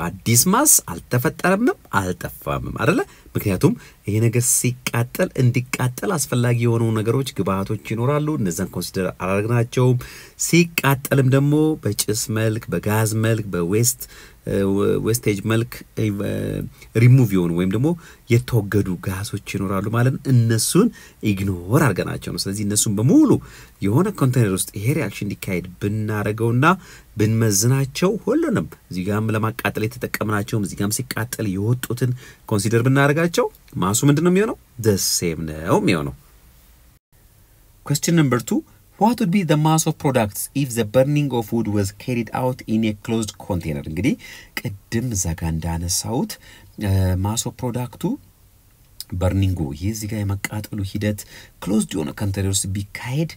አዲስ ማስ አልተፈጠረም አልጠፋም አይደለ ምክንያቱም ይሄ ነገር ሲቃጠል እንዲቃጠል አስፈላጊ የሆኑ ነገሮች ግብአቶች ይኖራሉ እነዛን ኮንሲደር አድርገናቸው ሲቃጠልም ደግሞ በጭስ መልክ በጋዝ መልክ በዌስቴጅ መልክ ሪሙቭ ይሆኑ ወይም ደግሞ የተወገዱ ጋዞች ይኖራሉ ማለት እነሱን ኢግኖር አድርገናቸው ነው ስለዚህ እነሱን በሙሉ የሆነ ኮንቴነር ውስጥ ይሄ ሪአክሽን እንዲካሄድ ብናረጋውና ብንመዝናቸው ሁሉንም እዚህ ጋርም ለማቃጠል የተጠቀምናቸው እዚህ ጋርም ሲቃጠል የወጡትን ኮንሲደር ብናረጋቸው ማሱ ምንድነው የሚሆነው the same ነው የሚሆነው question number 2 what would be the mass of products if the burning of wood was carried out in a closed container እንግዲህ ቅድም ዘጋንዳነሳውት mass of productu በርኒንጉ ይዚህ ጋር የመቃጠሉ ሂደት ክሎዝድ የሆነ ኮንቴነር ውስጥ ቢካሄድ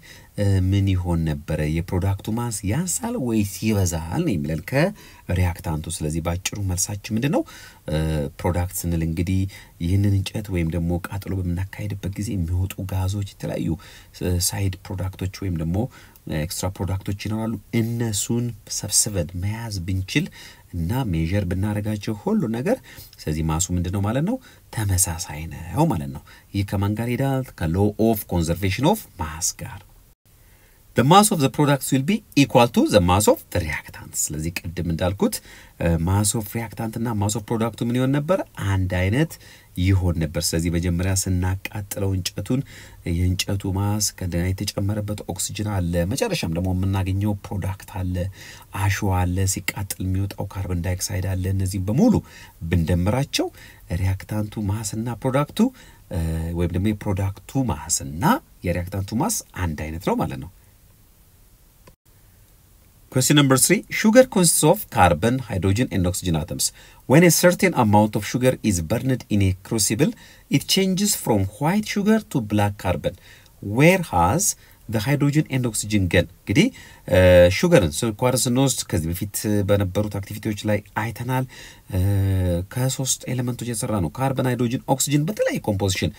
ምን ይሆን ነበር የፕሮዳክቱ ማስ ያንሳል ወይስ ይበዛል ነው የሚለን ከሪአክታንቱ ስለዚህ ባጭሩ መልሳችን ምንድነው ፕሮዳክት ስንል እንግዲህ ይህንን እንጨት ወይም ደግሞ ቃጠሎ በመናካሄድበት ጊዜ የሚወጡ ጋዞች የተለያዩ ሳይድ ፕሮዳክቶች ወይም ደግሞ ኤክስትራ ፕሮዳክቶች ይኖራሉ እነሱን ሰብስበን መያዝ ብንችል እና ሜዠር ብናረጋቸው ሁሉ ነገር ስለዚህ ማሱ ምንድነው ማለት ነው ተመሳሳይ ነው ማለት ነው ይህ ከማን ጋር ይዳል ከlaw of conservation of mass ጋር the mass of the products will be equal to the mass of the reactants ስለዚህ ቅድም እንዳልኩት mass of reactant እና mass of product ምን ይሆን ነበር አንድ አይነት ይሆን ነበር ስለዚህ መጀመሪያ ስናቃጥለው እንጨቱን የእንጨቱ ማስ ከደና የተጨመረበት ኦክሲጅን አለ መጨረሻም ደግሞ የምናገኘው ፕሮዳክት አለ አሸዋ አለ ሲቃጠል የሚወጣው ካርቦን ዳይኦክሳይድ አለ እነዚህ በሙሉ ብንደምራቸው ሪአክታንቱ ማስና ፕሮዳክቱ ወይም ደግሞ የፕሮዳክቱ ማስና የሪአክታንቱ ማስ አንድ አይነት ነው ማለት ነው Question number 3. Sugar consists of carbon, hydrogen and oxygen atoms. When a certain amount of sugar is burned in a crucible, it changes from white sugar to black carbon. Whereas the hydrogen and oxygen again. እንግዲህ ሹገርን ስኳር ስንወስድ ከዚህ በፊት በነበሩት አክቲቪቲዎች ላይ አይተናል ከሶስት ኤሌመንቶች የተሰራ ነው ካርበን ሃይድሮጅን ኦክሲጅን በተለያየ ኮምፖዚሽን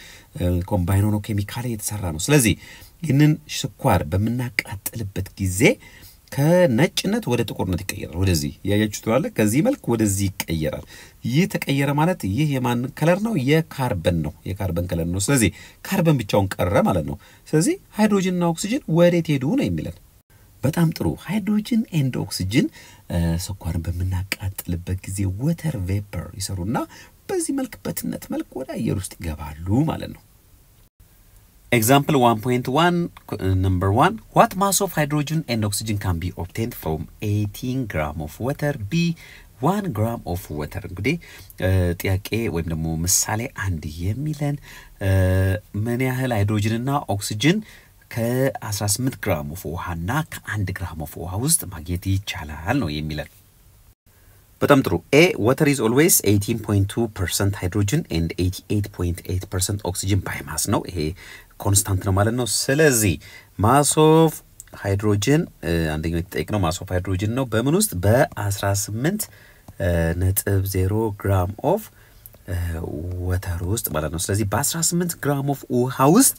ኮምባይን ሆኖ ኬሚካሊ የተሰራ ነው ስለዚህ ይህንን ስኳር በመናቃጥልበት ጊዜ ከነጭነት ወደ ጥቁርነት ይቀየራል ወደዚህ ያያችሁት አለ ከዚህ መልክ ወደዚህ ይቀየራል ይህ ተቀየረ ማለት ይህ የማን ከለር ነው የካርበን ነው የካርበን ከለር ነው ስለዚህ ካርበን ብቻውን ቀረ ማለት ነው ስለዚህ ሃይድሮጅን እና ኦክሲጅን ወዴት ሄዱ ነው የሚለን በጣም ጥሩ ሃይድሮጅን ኤንድ ኦክሲጅን ስኳርን በመናቃጥልበት ጊዜ ዋተር ቬፐር ይሰሩና በዚህ መልክ በትነት መልክ ወደ አየር ውስጥ ይገባሉ ማለት ነው Example 1.1 number 1 what mass of hydrogen and oxygen can be obtained from 18 gram of water b 1 gram of water እንግዲህ ጥያቄ ወይም ደግሞ ምሳሌ አንድ የሚለን ምን ያህል ሃይድሮጅን እና ኦክሲጅን ከ18 ግራም of ውሃና ከ1 ግራም of ውሃ ውስጥ ማግኘት ይቻላል ነው የሚለን በጣም ጥሩ a water is always 18.2% hydrogen and 88.8% oxygen by mass ነው ይሄ ኮንስታንት ነው ማለት ነው ስለዚህ mass of hydrogen አንደኛው የተጠየቀው mass of hydrogen ነው በምን ውስጥ በ18.0 gram of water ውስጥ ማለት ነው ስለዚህ በ18 gram of ውሃ ውስጥ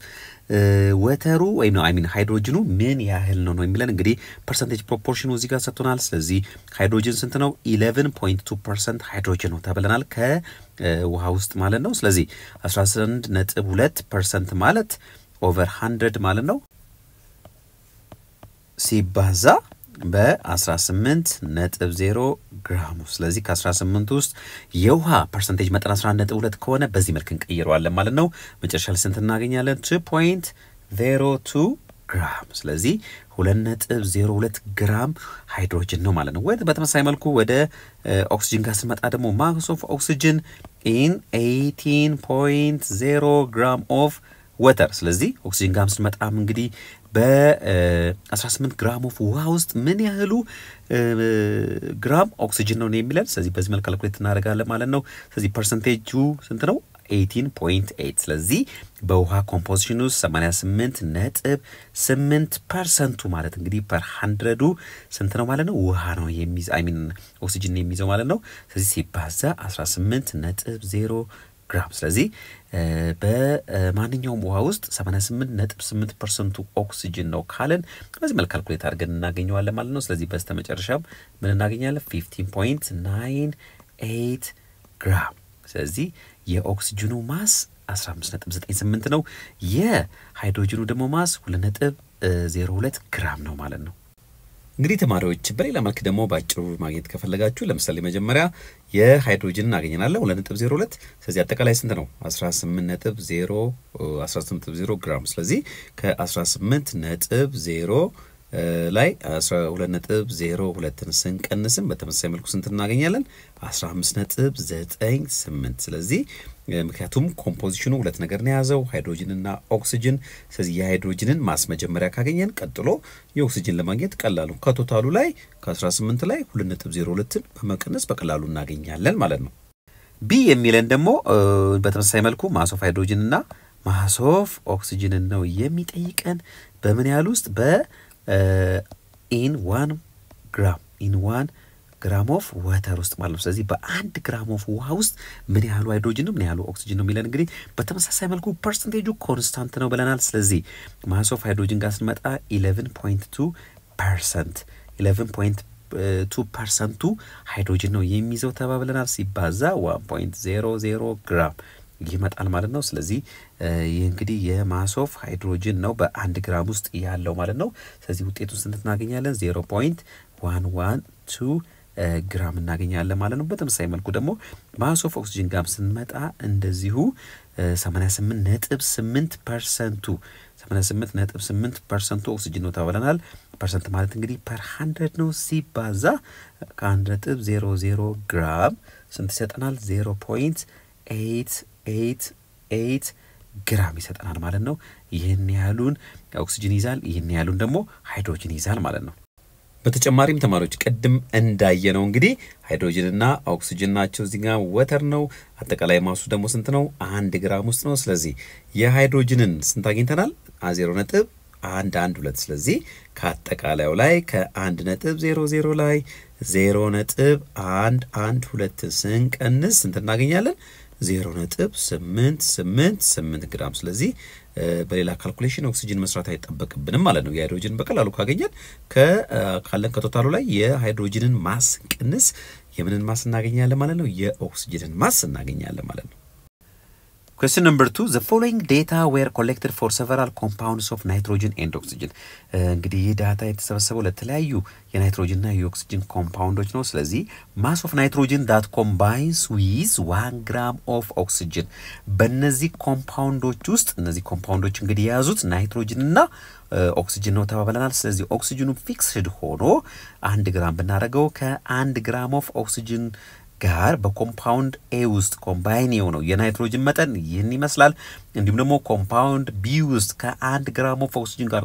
ወተሩ ወይ ነው ሃይድሮጅኑ ምን ያህል ነው የሚለን እንግዲህ ፐርሰንቴጅ ፕሮፖርሽኑ እዚህ ጋር ሰጥቶናል ስለዚህ ሃይድሮጅን ስንት ነው 11.2% ሃይድሮጅን ነው ተብለናል ከውሃ ውስጥ ማለት ነው ስለዚህ 11.2% ማለት ኦቨር 100 ማለት ነው ሲባዛ በ18.0 ግራም ስለዚህ ከ18 ውስጥ የውሃ ፐርሰንቴጅ መጠን 11.2 ከሆነ በዚህ መልክ እንቀይረዋለን ማለት ነው መጨረሻ ላይ ስንት እናገኛለን 2.02 ግራም ስለዚህ 2.02 ግራም ሃይድሮጅን ነው ማለት ነው ወደ በተመሳሳይ መልኩ ወደ ኦክሲጅን ጋር ስንመጣ ደግሞ mass of oxygen in 18.0 gram of water ስለዚህ ኦክሲጅን ጋር ስንመጣም እንግዲህ በ18 ግራም ኦፍ ውሃ ውስጥ ምን ያህሉ ግራም ኦክሲጅን ነው የሚለን ስለዚህ በዚህ መልኩ ካልኩሌት እናደርጋለን ማለት ነው ስለዚህ ፐርሰንቴጁ ስንት ነው 18.8 ስለዚህ በውሃ ኮምፖዚሽን ውስጥ 88.8% ማለት እንግዲህ per 100 ስንት ነው ማለት ነው ውሃ ነው የሚይዝ ኦክሲጅን የሚይዘው ማለት ነው ስለዚህ ሲባዛ 18.0 ግራም ስለዚህ በማንኛውም ውሃ ውስጥ 88.8% ኦክሲጅን ነው ካለን በዚህ መልኩ ካልኩሌት አድርገን እናገኘዋለን ማለት ነው ስለዚህ በስተመጨረሻም ምን እናገኛለን 15.98 ግራም ስለዚህ የኦክሲጅኑ ማስ 15.98 ነው የሃይድሮጅኑ ደግሞ ማስ 2.02 ግራም ነው ማለት ነው እንግዲህ ተማሪዎች በሌላ መልኩ ደግሞ ባጭሩ ማግኘት ከፈለጋችሁ ለምሳሌ መጀመሪያ የሃይድሮጅንን አገኘናለን 2.02 ስለዚህ አጠቃላይ ስንት ነው 18.0 ግራም ስለዚህ ከ18.0 ላይ 12.02ን ስንቀንስም በተመሳሳይ መልኩ ስንት እናገኛለን 15.98 ስለዚህ ምክንያቱም ኮምፖዚሽኑ ሁለት ነገር ነው ያዘው ሃይድሮጅን እና ኦክሲጅን ስለዚህ የሃይድሮጅንን ማስ መጀመሪያ ካገኘን ቀጥሎ የኦክሲጅን ለማግኘት ቀላሉ ከቶታሉ ላይ ከ18 ላይ 2.02ን በመቀነስ በቀላሉ እናገኛለን ማለት ነው ቢ የሚለን ደግሞ በተመሳሳይ መልኩ ማስ ኦፍ ሃይድሮጅን እና ማስ ኦፍ ኦክሲጅን ነው የሚጠይቀን በምን ያህል ውስጥ in 1 gram of water ውስጥ ማለት ነው ስለዚህ በ1 ግራም ኦፍ ውሃ ውስጥ ምን ያህሉ ሃይድሮጅን ምን ያህሉ ኦክሲጅን ነው የሚለን እንግዲህ በተመሳሳይ መልኩ ፐርሰንቴጁ ኮንስታንት ነው ብለናል ስለዚህ ማስ ኦፍ ሃይድሮጅን ጋር ስንመጣ 11.2% ሃይድሮጅን ነው የሚይዘው ተባብለናል ሲባዛ 1.00 ግራም ይመጣል ማለት ነው ስለዚህ ይሄ እንግዲህ የማስ ኦፍ ሃይድሮጅን ነው በ1 ግራም ውስጥ ያለው ማለት ነው ስለዚህ ውጤቱን ስንት እናገኛለን 0.112 ግራም እናገኛለን ማለት ነው በተመሳሳይ መልኩ ደግሞ ማስ ኦፍ ኦክሲጅን ጋር ስንመጣ እንደዚሁ 88.8% ኦክሲጅን ነው ተባብለናል ፐርሰንት ማለት እንግዲህ per 100 ነው ሲባዛ ከ1.00 ግራም ስንት ይሰጠናል 0.888 ግራም ይሰጠናል ማለት ነው ይሄን ያህሉን ኦክሲጅን ይዛል ይሄን ያህሉን ደግሞ ሃይድሮጅን ይዛል ማለት ነው በተጨማሪም ተማሪዎች ቀድም እንዳየነው እንግዲህ ሃይድሮጅን እና ኦክሲጅን ናቸው እዚህ ጋር ወተር ነው አጠቃላይ ማሱ ደግሞ ስንት ነው 1 ግራም ውስጥ ነው ስለዚህ የሃይድሮጅንን ስንት አግኝተናል 0.112 ስለዚህ ከአጠቃላዩ ላይ ከ1.00 ላይ 0.112 ስንቀንስ ስንት እናገኛለን 0.888 ግራም ስለዚህ በሌላ ካልኩሌሽን ኦክሲጅን መስራት አይጠበቅብንም ማለት ነው የሃይድሮጅን በቀላሉ ካገኘን ካለን ከቶታሉ ላይ የሃይድሮጅንን ማስ ቅንስ የምንን ማስ እናገኛለን ማለት ነው የኦክሲጅንን ማስ እናገኛለን ማለት ነው Question number 2 the following data were collected for several compounds of nitrogen and oxygen እንግዲህ ይህ ዳታ የተሰበሰበው ለተለያዩ የናይትሮጅን እና የኦክሲጅን ኮምፓውንዶች ነው ስለዚህ mass of nitrogen that combines with 1 gram of oxygen በእነዚህ ኮምፓውንዶች ውስጥ እነዚህ ኮምፓውንዶች እንግዲህ የያዙት ናይትሮጅን እና ኦክሲጅን ነው ተባብለናል ስለዚህ ኦክሲጅኑ ፊክስድ ሆኖ 1 ግራም ብናደርገው ከ1 ግራም ኦፍ ኦክሲጅን ጋር በኮምፓውንድ ኤ ውስጥ ኮምባይን ነው የናይትሮጅን መጠን ይህን ይመስላል እንዲሁም ደግሞ ኮምፓውንድ ቢ ውስጥ ከ1 ግራም ኦፍ ኦክሲጅን ጋር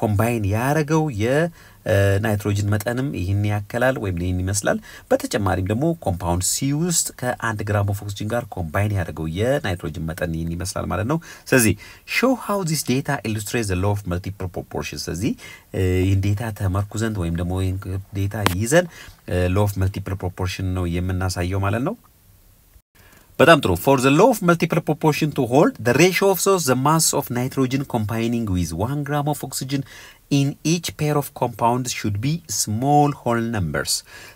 ኮምባይን ያደረገው የናይትሮጅን መጠንም ይህን ያከላል ወይም ይህን ይመስላል በተጨማሪም ደግሞ ኮምፓውንድ ሲ ውስጥ ከ1 ግራም ኦፍ ኦክሲጅን ጋር ኮምባይን ያደረገው የናይትሮጅን መጠን ይህን ይመስላል ማለት ነው ስለዚህ show how this data illustrates the law of multiple proportions ስለዚህ ይህን ዴታ ተመርኩዘን ወይም ደግሞ ይህን ዴታ ይዘን law of multiple proportion ነው የምናሳየው ማለት ነው በጣም ጥሩ for the law of multiple proportion to hold the ratio of the mass of nitrogen combining with 1 gram of oxygen in each pair of compounds should be small whole numbers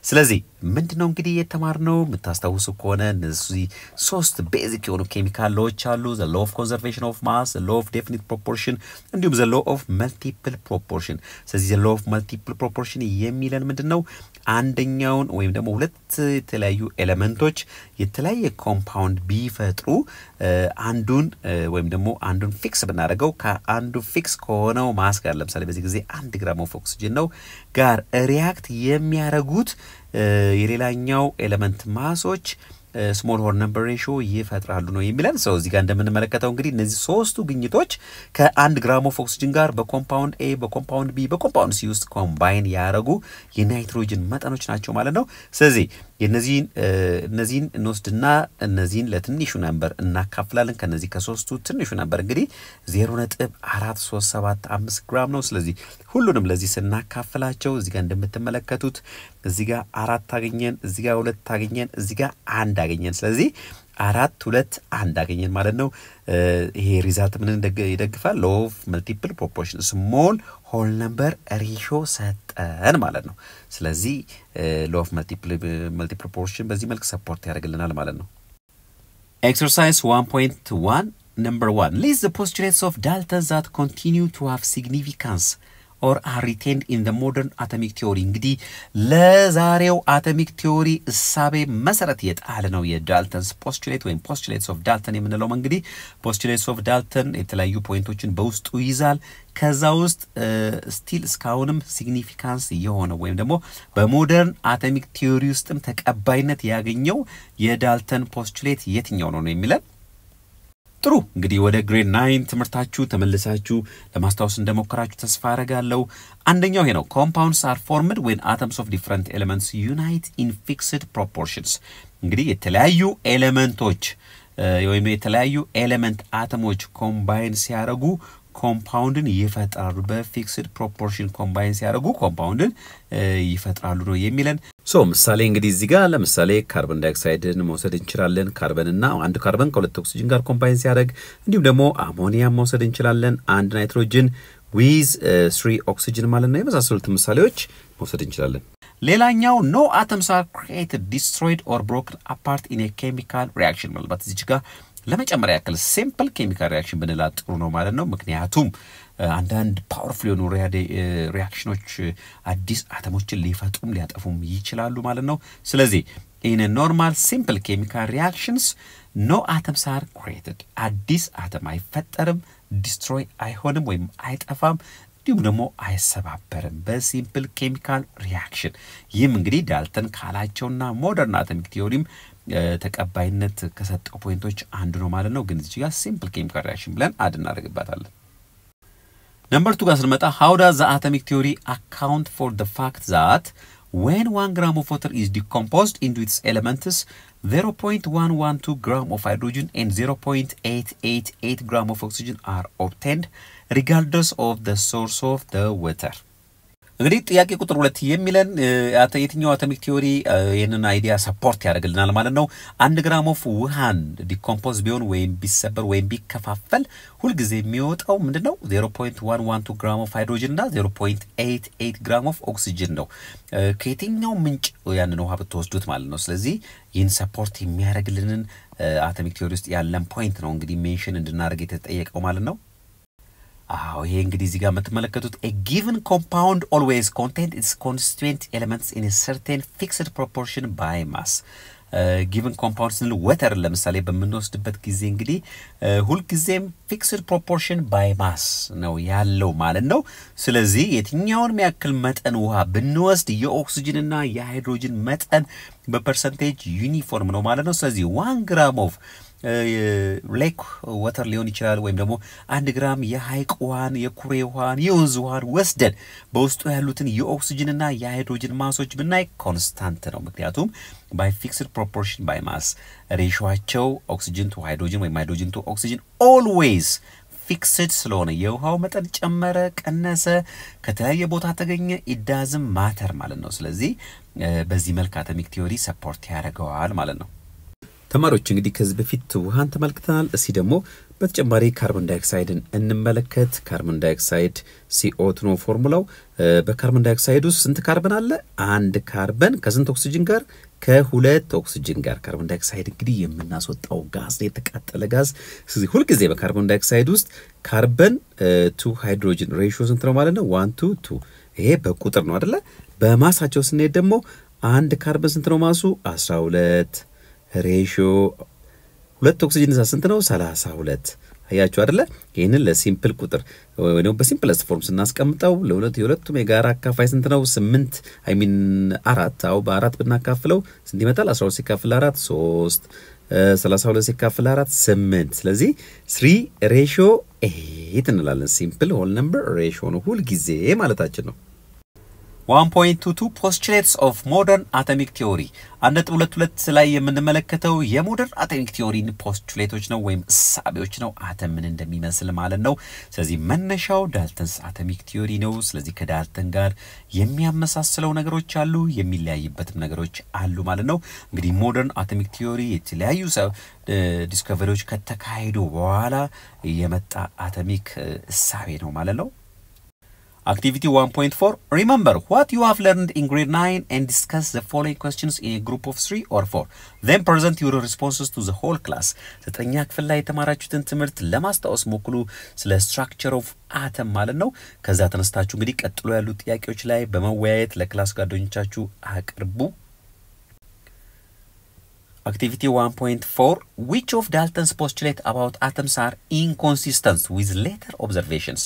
ስለዚህ ምንድነው እንግዲህ የተማርነው መታስተውሱ ከሆነ እነዚህ ሶስት ቤዚክ የሆኑ ኬሚካል ሎዎች አሉ the law of conservation of mass the law of definite proportion እንዲሁም the law of multiple proportion ስለዚህ the law of multiple proportion የሚለን ምንድነው አንደኛውን ወይም ደግሞ ሁለት የተለያዩ ኤሌመንቶች የተለያየ ኮምፓውንድ ቢፈጥሩ አንዱን ወይም ደግሞ አንዱን ፊክስ ብናደርገው ከአንዱ ፊክስ ከሆነው ማስ ጋር ለምሳሌ በዚህ ጊዜ 1 ግራም ኦፍ ኦክሲጅን ነው ጋር ሪአክት የሚያደርጉት የሌላኛው ኤሌመንት ማሶች ስሞል ሆል ነምበር ሬሽዮ ይፈጥራሉ ነው የሚለን ሰው እዚህ ጋር እንደምንመለከተው እንግዲህ እነዚህ ሶስቱ ግኝቶች ከ1 ግራም ኦፍ ኦክሲጅን ጋር በኮምፓውንድ ኤ በኮምፓውንድ ቢ በኮምፓውንድ ሲ ውስጥ ኮምባይን ያደረጉ የናይትሮጅን መጠኖች ናቸው ማለት ነው ስለዚህ እነዚህን እንወስድና እነዚህን ለትንሹ ነምበር እናካፍላለን ከነዚህ ከሶስቱ ትንሹ ነምበር እንግዲህ 0.4375 ግራም ነው ስለዚህ ሁሉንም ለዚህ ስናካፍላቸው እዚህ ጋር እንደምትመለከቱት እዚህ ጋር 4 ታገኘን እዚህ ጋር 2 ታገኘን እዚህ ጋር 1 አገኘን ስለዚህ 4 2 1 አገኘን ማለት ነው ይሄ ሪዛልት ምን ይደግፋል ሎው ኦፍ መልቲፕል ፕሮፖርሽን ስሞል ሆል ነምበር ሬሽዮ ሰጠን ማለት ነው ስለዚህ ሎው ኦፍ መልቲፕል ፕሮፖርሽን በዚህ መልክ ሰፖርት ያደርግልናል ማለት ነው exercise 1.1 number 1 list the postulates of Dalton that continue to have significance or are retained in the modern atomic theory እንግዲህ ለዛሬው atomic theory እሳቤ መሰረት የጣለ ነው የዳልተንስ postulate ወይም postulates of Dalton የምንለው እንግዲህ postulates of Dalton የተለያዩ ፖይንቶችን በውስጡ ይዛል ከዛ ውስጥ ስቲል እስካሁንም ሲግኒፊካንስ የሆነ ወይም ደግሞ በሞደርን atomic theory ውስጥም ተቀባይነት ያገኘው የዳልተን postulate የትኛው ነው የሚለን ጥሩ እንግዲህ ወደ ግሬድ 9 ትምርታችሁ ተመልሳችሁ ለማስታወስ እንደሞከራችሁ ተስፋ አረጋለሁ አንደኛው ይሄ ነው compounds are formed when atoms of different elements unite in fixed proportions እንግዲህ የተለያዩ ኤሌመንቶች ወይም የተለያዩ ኤሌመንት አተሞች ኮምባይን ሲያደርጉ ኮምፓውንድን ይፈጥራሉ በፊክስድ ፕሮፖርሽን ኮምባይን ሲያደርጉ ኮምፓውንድን ይፈጥራሉ ነው የሚለን ሶ ምሳሌ እንግዲህ እዚህ ጋር ለምሳሌ ካርቦን ዳይኦክሳይድን መውሰድ እንችላለን ካርበንና አንድ ካርበን ከሁለት ኦክሲጅን ጋር ኮምባይን ሲያደርግ እንዲሁም ደግሞ አሞኒያም መውሰድ እንችላለን አንድ ናይትሮጅን with 3 oxygen ማለት ነው የመሳሰሉት ምሳሌዎች መውሰድ እንችላለን ሌላኛው no atoms are created destroyed or broken apart in a chemical reaction ማለት እዚህ ጋር ለመጨመሪያ ያክል ሲምፕል ኬሚካል ሪአክሽን ብንላ ጥሩ ነው ማለት ነው ምክንያቱም አንዳንድ ፓወርፉል የሆኑ ሪአክሽኖች አዲስ አተሞችን ሊፈጥሩም ሊያጠፉም ይችላሉ ማለት ነው ስለዚህ in a normal simple chemical reactions no atoms are created አዲስ አተም አይፈጠርም destroy አይሆንም ወይም አይጠፋም እንዲሁም ደግሞ አይሰባበርም በሲምፕል ኬሚካል ሪአክሽን ይህም እንግዲህ ዳልተን ካላቸውና ሞደርን አቶሚክ ቲዮሪም ተቀባይነት ከሰጠው ፖይንቶች አንዱ ነው ማለት ነው ግን እዚህ ጋር ሲምፕል ኬሚካል ሪአክሽን ብለን አድ እናደርግባታለን Number 2 ጋር ስንመጣ how does the atomic theory account for the fact that when 1 gram of water is decomposed into its elements 0.112 gram of hydrogen and 0.888 gram of oxygen are obtained regardless of the source of the water እንግዲህ ጥያቄ ቁጥር 2 የሚለን የትኛው አቶሚክ ቲዮሪ ይሄንን አይዲያ ሰፖርት ያደርግልናል ማለት ነው 1 ግራም ኦፍ ውሃን ዲኮምፖዝ ቢሆን ወይም ቢሰበር ወይም ቢከፋፈል ሁሉ ጊዜ የሚወጣው ምንድነው 0.112 ግራም ኦፍ ሃይድሮጅን እና 0.88 ግራም ኦፍ ኦክሲጅን ነው ከየትኛው ምንጭ ያንን ውሃ ብትወስዱት ማለት ነው ስለዚህ ይህን ሰፖርት የሚያደርግልንን አቶሚክ ቲዮሪ ውስጥ ያለን ፖይንት ነው እንግዲህ ሜንሽን እንድናደርግ የተጠየቀው ማለት ነው ይሄ እንግዲህ እዚህ ጋር መተመለከቱት a given compound always contains its constituent elements in a certain fixed proportion by mass given compounds in water ለምሳሌ በመንወስድበት ጊዜ እንግዲህ ሁሉ ጊዜም fixed proportion by mass ነው ያለው ማለት ነው ስለዚህ የትኛውን ያክል መጠን ውሃ ብንወስድ የኦክሲጅን እና የሃይድሮጅን መጠን በፐርሰንቴጅ ዩኒፎርም ነው ማለት ነው ስለዚህ 1 gram of ሌክ ዋተር ሊሆን ይችላል ወይም ደግሞ 1 ግራም የሃይቅ ውሃን የኩሬ ውሃን የወንዝ ውሃን ወስደን በውስጡ ያሉትን የኦክሲጅን እና የሃይድሮጅን ማሶች ብናይ ኮንስታንት ነው ምክንያቱም by fixed proportion by mass ሬሺዮአቸው ኦክሲጅን to ሃይድሮጅን ወይም ሃይድሮጅን to ኦክሲጅን always fixed ስለሆነ የውሃው መጠን ጨመረ ቀነሰ ከተለያየ ቦታ ተገኘ it doesn't matter ማለት ነው ስለዚህ በዚህ መልኩ አቶሚክ ቲዮሪ ሰፖርት ያደርጋል ማለት ነው ተማሪዎች እንግዲህ ከዚህ በፊት ውሃን ተመልክተናል እሺ ደግሞ በተጨማሪ ካርቦን ዳይኦክሳይድን እንመለከት ካርቦን ዳይኦክሳይድ CO2 ነው ፎርሙላው በካርቦን ዳይኦክሳይድ ውስጥ ስንት ካርበን አለ አንድ ካርበን ከስንት ኦክሲጅን ጋር ከሁለት ኦክሲጅን ጋር ካርቦን ዳይኦክሳይድ እንግዲህ የምናስወጣው ጋዝ የተቃጠለ ጋዝ ስለዚህ ሁሉ ጊዜ በካርቦን ዳይኦክሳይድ ውስጥ ካርበን to hydrogen ሬሺዮ ስንት ነው ማለት ነው 1 to 2 ይሄ በቁጥር ነው አይደለ በማሳቸው ስንሄድ ደግሞ አንድ ካርበን ስንት ነው ማሱ 12 ሬሺዮ ሁለት ኦክሲጅን ስንት ነው 32 አያችሁ አይደለ ይሄንን ለሲምፕል ቁጥር ወይ ነው በሲምፕልስት ፎርም ስናስቀምጠው የሁለቱም የጋራ አካፋይ ስንት ነው 8 አይ ሚን 4 አው በ4 ብናካፍለው ስንት ይመጣል 12 ሲካፈል 4 3 32 ሲካፈል 4 8 ስለዚህ 3:8 እንላለን ሲምፕል ሆል ነምበር ሬሽዮ ነው ሁሉ ጊዜ ማለታችን ነው 1.22 postulates of modern atomic theory 1.22 ላይ የምንመለከተው የሞደርን አቶሚክ ቲዮሪን ፖስቱሌቶች ነው ወይም እሳቤዎች ነው አተም ምን እንደሚመስል ማለት ነው ስለዚህ መነሻው ዳልተንስ አቶሚክ ቲዮሪ ነው ስለዚህ ከዳልተን ጋር የሚያመሳስለው ነገሮች አሉ የሚለያይበትም ነገሮች አሉ ማለት ነው እንግዲህ ሞደርን አቶሚክ ቲዮሪ የተለያዩ ዲስከቨሪዎች ከተካሄዱ በኋላ የመጣ አቶሚክ እሳቤ ነው ማለት ነው Activity 1.4 Remember what you have learned in grade 9 and discuss the following questions in a group of 3 or 4 then present your responses to the whole class ዘጠኛ ክፍል ላይ የተማራችሁትን ትምህርት ለማስታወስ ሞክሩ ስለ structure of atom ማለት ነው ከዛ ተነስታችሁ እንግዲህ ቀጥሎ ያሉ ጥያቄዎች ላይ በመወያየት ለክላስ ጓደኞቻችሁ አቅርቡ Activity 1.4 Which of Dalton's postulates about atoms are inconsistent with later observations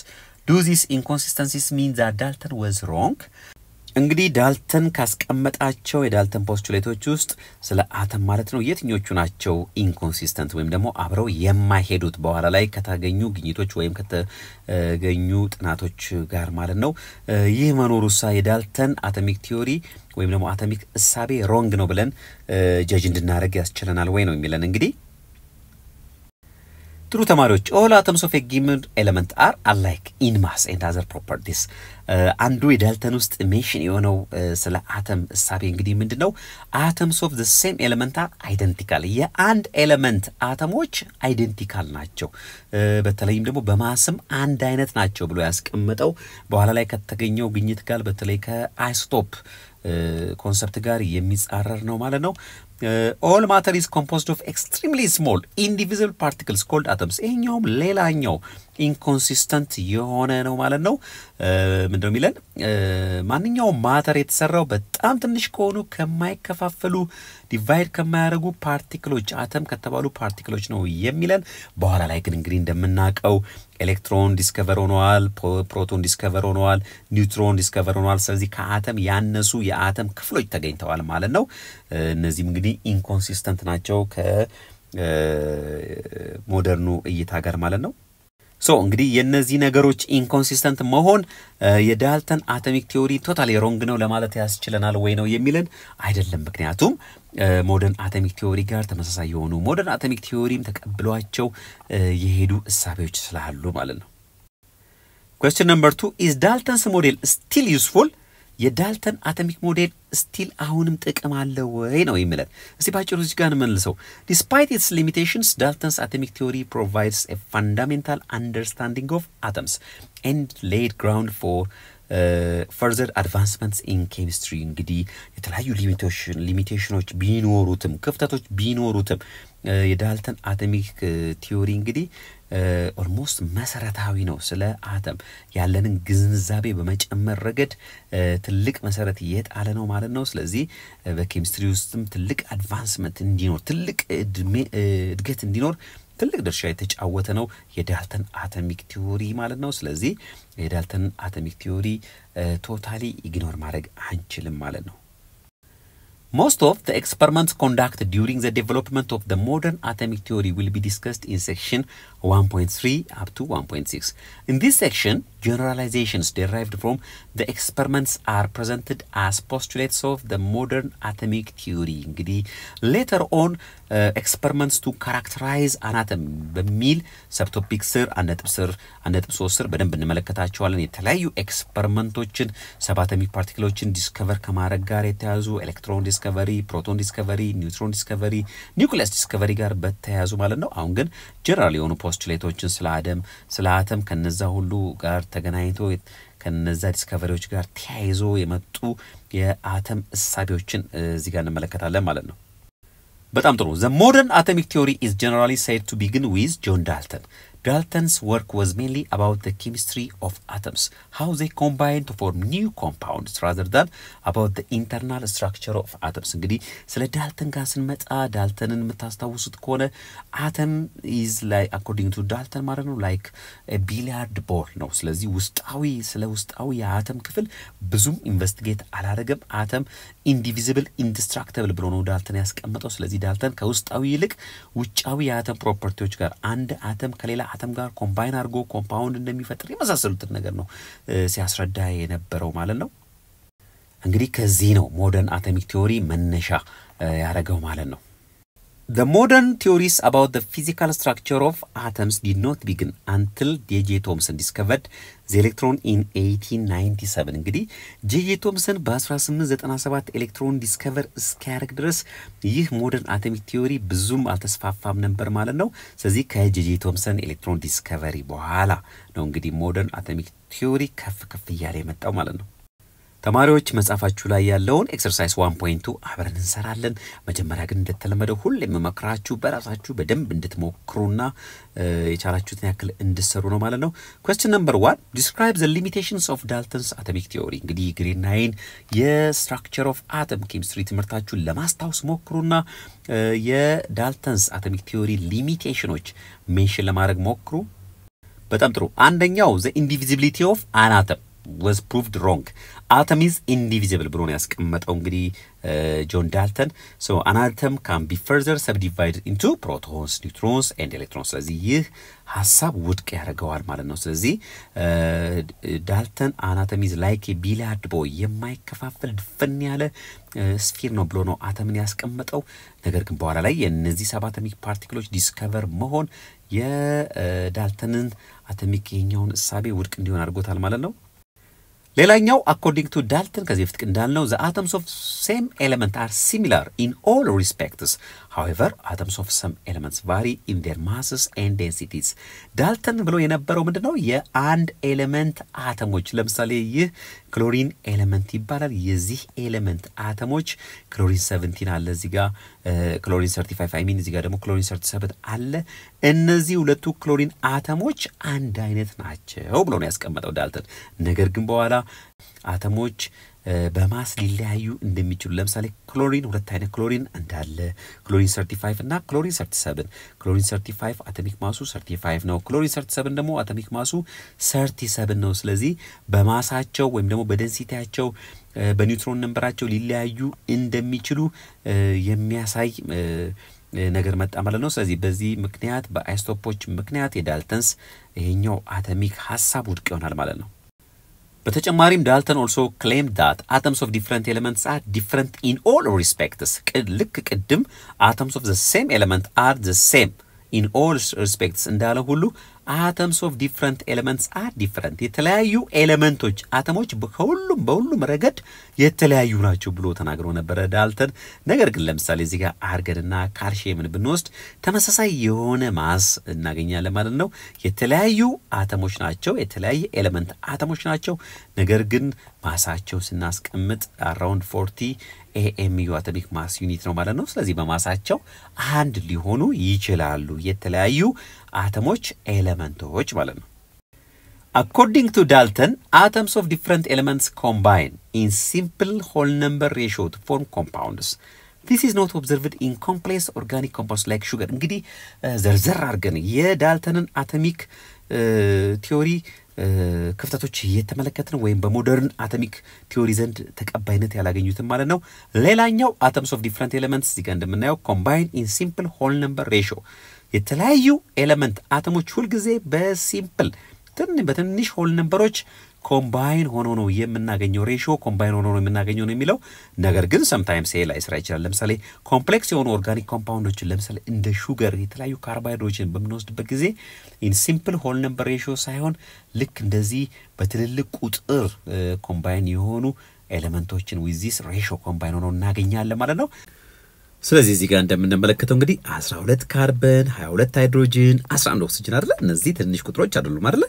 Do these inconsistencies mean that Dalton was wrong? እንግዲህ ዳልተን ካስቀመጣቸው የዳልተን ፖስቱሌቶች ውስጥ ስለ አተም ማለት ነው የትኞቹ ናቸው ኢንኮንሲስተንት ወይም ደግሞ አብረው የማይሄዱት በኋላ ላይ ከታገኙ ግኝቶች ወይም ከተገኙ ጥናቶች ጋር ማለት ነው ይህ መኖሩሳ የዳልተን አቶሚክ ቲዮሪ ወይም ደግሞ አቶሚክ እሳቤ ሮንግ ነው ብለን ጀጅ እንድናደርግ ያስችለናል ወይ ነው የሚለን እንግዲህ True ተማሪዎች all atoms of a given element are alike in mass and other properties አንዱ የዳልተን ውስጥ ሜንሽን የሆነው ስለ አተም እሳቤ እንግዲህ ምንድነው atoms of the same element are identical የአንድ ኤሌመንት አተሞች አይደንቲካል ናቸው በተለይም ደግሞ በማስም አንድ አይነት ናቸው ብሎ ያስቀመጠው በኋላ ላይ ከተገኘው ግኝት ጋር በተለይ ከአይሶቶፕ ኮንሰፕት ጋር የሚጻረር ነው ማለት ነው all matter is composed of extremely small indivisible particles called atoms ይሄኛውም ሌላኛው inconsistent የሆነ ነው ማለት ነው ምንድነው የሚለን ማንኛውም ማተር የተሰራው በጣም ትንሽ ከሆኑ ከማይከፋፈሉ ዲቫይድ ከማያደርጉ ፓርቲክሎች አተም ከተባሉ ፓርቲክሎች ነው የሚለን በኋላ ላይ ግን እንግዲህ እንደምናቀው ኤሌክትሮን ዲስከቨር ሆነዋል ፕሮቶን ዲስከቨር ሆነዋል ኒውትሮን ዲስከቨር ሆነዋል ስለዚህ ከአተም ያነሱ የአተም ክፍሎች ተገኝተዋል ማለት ነው እነዚህም እንግዲህ ኢንኮንሲስተንት ናቸው ከሞደርኑ እይታ ጋር ማለት ነው ሶ እንግዲህ የነዚህ ነገሮች ኢንኮንሲስተንት መሆን የዳልተን አቶሚክ ቲዮሪ ቶታሊ ሮንግ ነው ለማለት ያስችለናል ወይ ነው የሚለን አይደለም ምክንያቱም ሞደርን አቶሚክ ቲዮሪ ጋር ተመሳሳይ የሆኑ ሞደርን አቶሚክ ቲዮሪም ተቀብሏቸው የሄዱ እሳቤዎች ስላሉ ማለት ነው Question number 2 Is Dalton's model still useful? የዳልተን አቶሚክ ሞዴል still አሁንም ጥቅም አለው ወይ ነው የሚለን እስቲ ባጭሩ እዚህ ጋር እንመልሰው Despite its limitations Dalton's atomic theory provides a fundamental understanding of atoms and laid ground for further advancements in chemistry እንግዲህ የተለያዩ ሊሚቴሽኖች ቢኖሩትም ክፍተቶች ቢኖሩትም የዳልተን አቶሚክ ቲዮሪ እንግዲህ ኦልሞስት መሰረታዊ ነው ስለ አተም ያለንን ግንዛቤ በመጨመር ረገድ ትልቅ መሰረት የጣለ ነው ማለት ነው ስለዚህ በኬሚስትሪ ውስጥም ትልቅ አድቫንስመንት እንዲኖር ትልቅ እድገት እንዲኖር ትልቅ ድርሻ የተጫወተ ነው የዳልተን አቶሚክ ቲዮሪ ማለት ነው ስለዚህ የዳልተን አቶሚክ ቲዮሪ ቶታሊ ኢግኖር ማድረግ አንችልም ማለት ነው Most of the experiments conducted during the development of the modern atomic theory will be discussed in section 1.3 up to 1.6. In this section, generalizations derived from the experiments are presented as postulates of the modern atomic theory. Later on, experiments to characterize an atom በሚል subtopic ስር አንደጥብ ስር በደንብ እንመለከታቸዋለን የተለያዩ ኤክስፐሪመንቶችን ሰባተሚክ ፓርቲክሎችን ዲስከቨር ከማድረግ ጋር የተያዙ ኤሌክትሮን ዲስከቨሪ ፕሮቶን ዲስከቨሪ ኒውትሮን ዲስከቨሪ ኒውክሊየስ ዲስከቨሪ ጋር በተያያዙ ማለት ነው አሁን ግን ጀነራል የሆኑ ፖስቱሌቶችን ስለ አተም ከነዛ ሁሉ ጋር ተገናኝቶ ከነዛ ዲስከቨሪዎች ጋር ተያይዞ የመጡ የአተም እሳቤዎችን እዚህ ጋር እንመለከታለን ማለት ነው በጣም ጥሩ The modern atomic theory is generally said to begin with John Dalton Dalton's work was mainly about the chemistry of atoms, how they combine to form new compounds rather than about the internal structure of atoms. እንግዲህ ስለ ዳልተን ጋር ስንመጣ ዳልተንን የምታስታውሱት ከሆነ atom is like according to Dalton ማለት ነው like a billiard ball ነው። ስለዚህ ስለ ውስጣዊ የአተም ክፍል ብዙም ኢንቨስቲጌት አላደረገም። አተም indivisible indestructible ብሎ ነው ዳልተን ያስቀመጠው። ስለዚህ ዳልተን ከውስጣዊ ይልቅ ውጫዊ የአተም ፕሮፐርቲዎች ጋር አንድ አተም ከሌላ አተም ጋር ኮምባይን አድርጎ ኮምፓውንድ እንደሚፈጥር የመሳሰሉትን ነገር ነው ሲያስረዳ የነበረው ማለት ነው። እንግዲህ ከዚህ ነው ሞደርን አቶሚክ ቲዮሪ መነሻ ያደረገው ማለት ነው። The modern theories about the physical structure of atoms did not begin until J.J. Thomson discovered the electron in 1897. እንግዲህ J.J. Thomson በ1897 ኤሌክትሮን ዲስከቨር እስኪያደርግ ድረስ ይህ ሞደርን አቶሚክ ቲዮሪ ብዙም አልተስፋፋም ነበር ማለት ነው። ስለዚህ ከጄጄ ቶምሰን ኤሌክትሮን ዲስከቨሪ በኋላ ነው እንግዲህ ሞደርን አቶሚክ ቲዮሪ ከፍ እያለ የመጣው ማለት ነው። ተማሪዎች መጻፋችሁ ላይ ያለውን ኤክሰርሳይዝ 1.2 አብረን እንሰራለን። መጀመሪያ ግን እንደተለመደው ሁሌም መከራችሁ በራሳችሁ በደንብ እንድትሞክሩና የቻላችሁትን ያክል እንድትሰሩ ነው ማለት ነው። question number 1 describe the limitations of Dalton's atomic theory። እንግዲህ ግሬድ 9 የስትራክቸር ኦፍ አተም ኬሚስትሪ ትምህርታችሁን ለማስታወስ ሞክሩና የዳልተንስ አቶሚክ ቲዮሪ ሊሚቴሽኖች ሜንሽን ለማድረግ ሞክሩ። በጣም ጥሩ። አንደኛው the indivisibility of an atom was proved wrong. Atom is indivisible ብሎ ነው ያስቀመጠው እንግዲህ ጆን ዳልተን። so an atom can be further subdivided into protons, neutrons and electrons. ስለዚህ ይህ ሐሳብ ውድቅ ያደርገዋል ማለት ነው። ስለዚህ ዳልተን an atom is like a billiard ball የማይከፋፈል ድፍን ያለ ስፊር ነው ብሎ ነው አተምን ያስቀመጠው። ነገር ግን በኋላ ላይ የነዚህ ሰብ አቶሚክ ፓርቲክሎች ዲስከቨር መሆን የዳልተንን አቶሚክ የኛውን እሳቤ ውድቅ እንዲሆን አድርጎታል ማለት ነው። ሌላኛው according to Dalton ከዚህ በፊት እንዳልነው the atoms of same element are similar in all respects. However, atoms of some elements vary in their masses and densities. ዳልተን ብሎ የነበረው ምንድነው የአንድ ኤሌመንት አተሞች ለምሳሌ ይህ ክሎሪን ኤሌመንት ይባላል። የዚህ ኤሌመንት አተሞች ክሎሪን 17 አለ እዚህ ጋር ክሎሪን 35 እዚህ ጋር ደግሞ ክሎሪን 37 አለ። እነዚህ ሁለቱ ክሎሪን አተሞች አንድ አይነት ናቸው ብሎ ነው ያስቀመጠው ዳልተን። ነገር ግን በኋላ አተሞች በማስ ሊለያዩ እንደሚችሉ ለምሳሌ ክሎሪን ሁለት አይነት ክሎሪን እንዳለ ክሎሪን 35 እና ክሎሪን 37 ክሎሪን 35 አቶሚክ ማሱ 35 ነው። ክሎሪን 37 ደግሞ አቶሚክ ማሱ 37 ነው። ስለዚህ በማሳቸው ወይም ደግሞ በደንሲቲያቸው በኒውትሮን ነምበራቸው ሊለያዩ እንደሚችሉ የሚያሳይ ነገር መጣ ማለት ነው። ስለዚህ በዚህ ምክንያት በአይሶቶፖች ምክንያት የዳልተንስ ይሄኛው አቶሚክ ሐሳብ ውድቅ ይሆናል ማለት ነው። በተጨማሪም ዳልተን also claimed that atoms of different elements are different in all respects. ልክ ቅድም atoms of the same element are the same in all respects እንዳለ ሁሉ atoms of different elements are different. የተለያዩ ኤሌመንቶች አተሞች በሁሉም ረገድ የተለያዩ ናቸው ብሎ ተናግሮ ነበር ዳልተን። ነገር ግን ለምሳሌ እዚህ ጋር አርገንና ካልሲየምን ብንወስድ ተመሳሳይ የሆነ ማስ እናገኛለን ማለት ነው። የተለያዩ አተሞች ናቸው፣ የተለያየ ኤሌመንት አተሞች ናቸው። ነገር ግን ማሳቸው ስናስቀምጥ around 40 AMU አቶሚክ ማስ ዩኒት ነው ማለት ነው። ስለዚህ በማሳቸው አንድ ሊሆኑ ይችላሉ የተለያዩ አተሞች ኤሌመንቶች ማለት ነው። According to Dalton, atoms of different elements combine in simple whole number ratio to form compounds. This is not observed in complex organic compounds like sugar. እንግዲህ ዘርዘር አድርገን የዳልተንን አቶሚክ ቲዮሪ ክፍተቶች እየተመለከትን ወይም በሞደርን አቶሚክ ቲዮሪ ዘንድ ተቀባይነት ያላገኙትን ማለት ነው። ሌላኛው atoms of different elements እዚህ ጋር እንደምናየው combine in simple whole number ratio የተለያዩ ኤሌመንት አተሞች ሁሉ ጊዜ በሲምፕል በትንሽ ሆል ነምበሮች ኮምባይን ሆኖ ነው የምናገኘው ሬሽዮ ኮምባይን ሆኖ ነው የምናገኘው ነው የሚለው። ነገር ግን sometimes ላይ ስራ ይችላል። ለምሳሌ ኮምፕሌክስ የሆኑ ኦርጋኒክ ኮምፓውንዶችን ለምሳሌ እንደ ሹገር የተለያዩ ካርቦሃይድሬቶችን በምንወስድበት ጊዜ in simple whole number ratio ሳይሆን ልክ እንደዚህ በትልልቅ ቁጥር ኮምባይን የሆኑ ኤሌመንቶችን with this ratio ኮምባይን ሆኖ እናገኛለን ማለት ነው። ስለዚህ እዚህ ጋር እንደምንመለከተው እንግዲህ 12 ካርበን 22 ሃይድሮጅን 11 ኦክሲጅን አይደለ? እነዚህ ትንሽ ቁጥሮች አይደሉም አይደለ?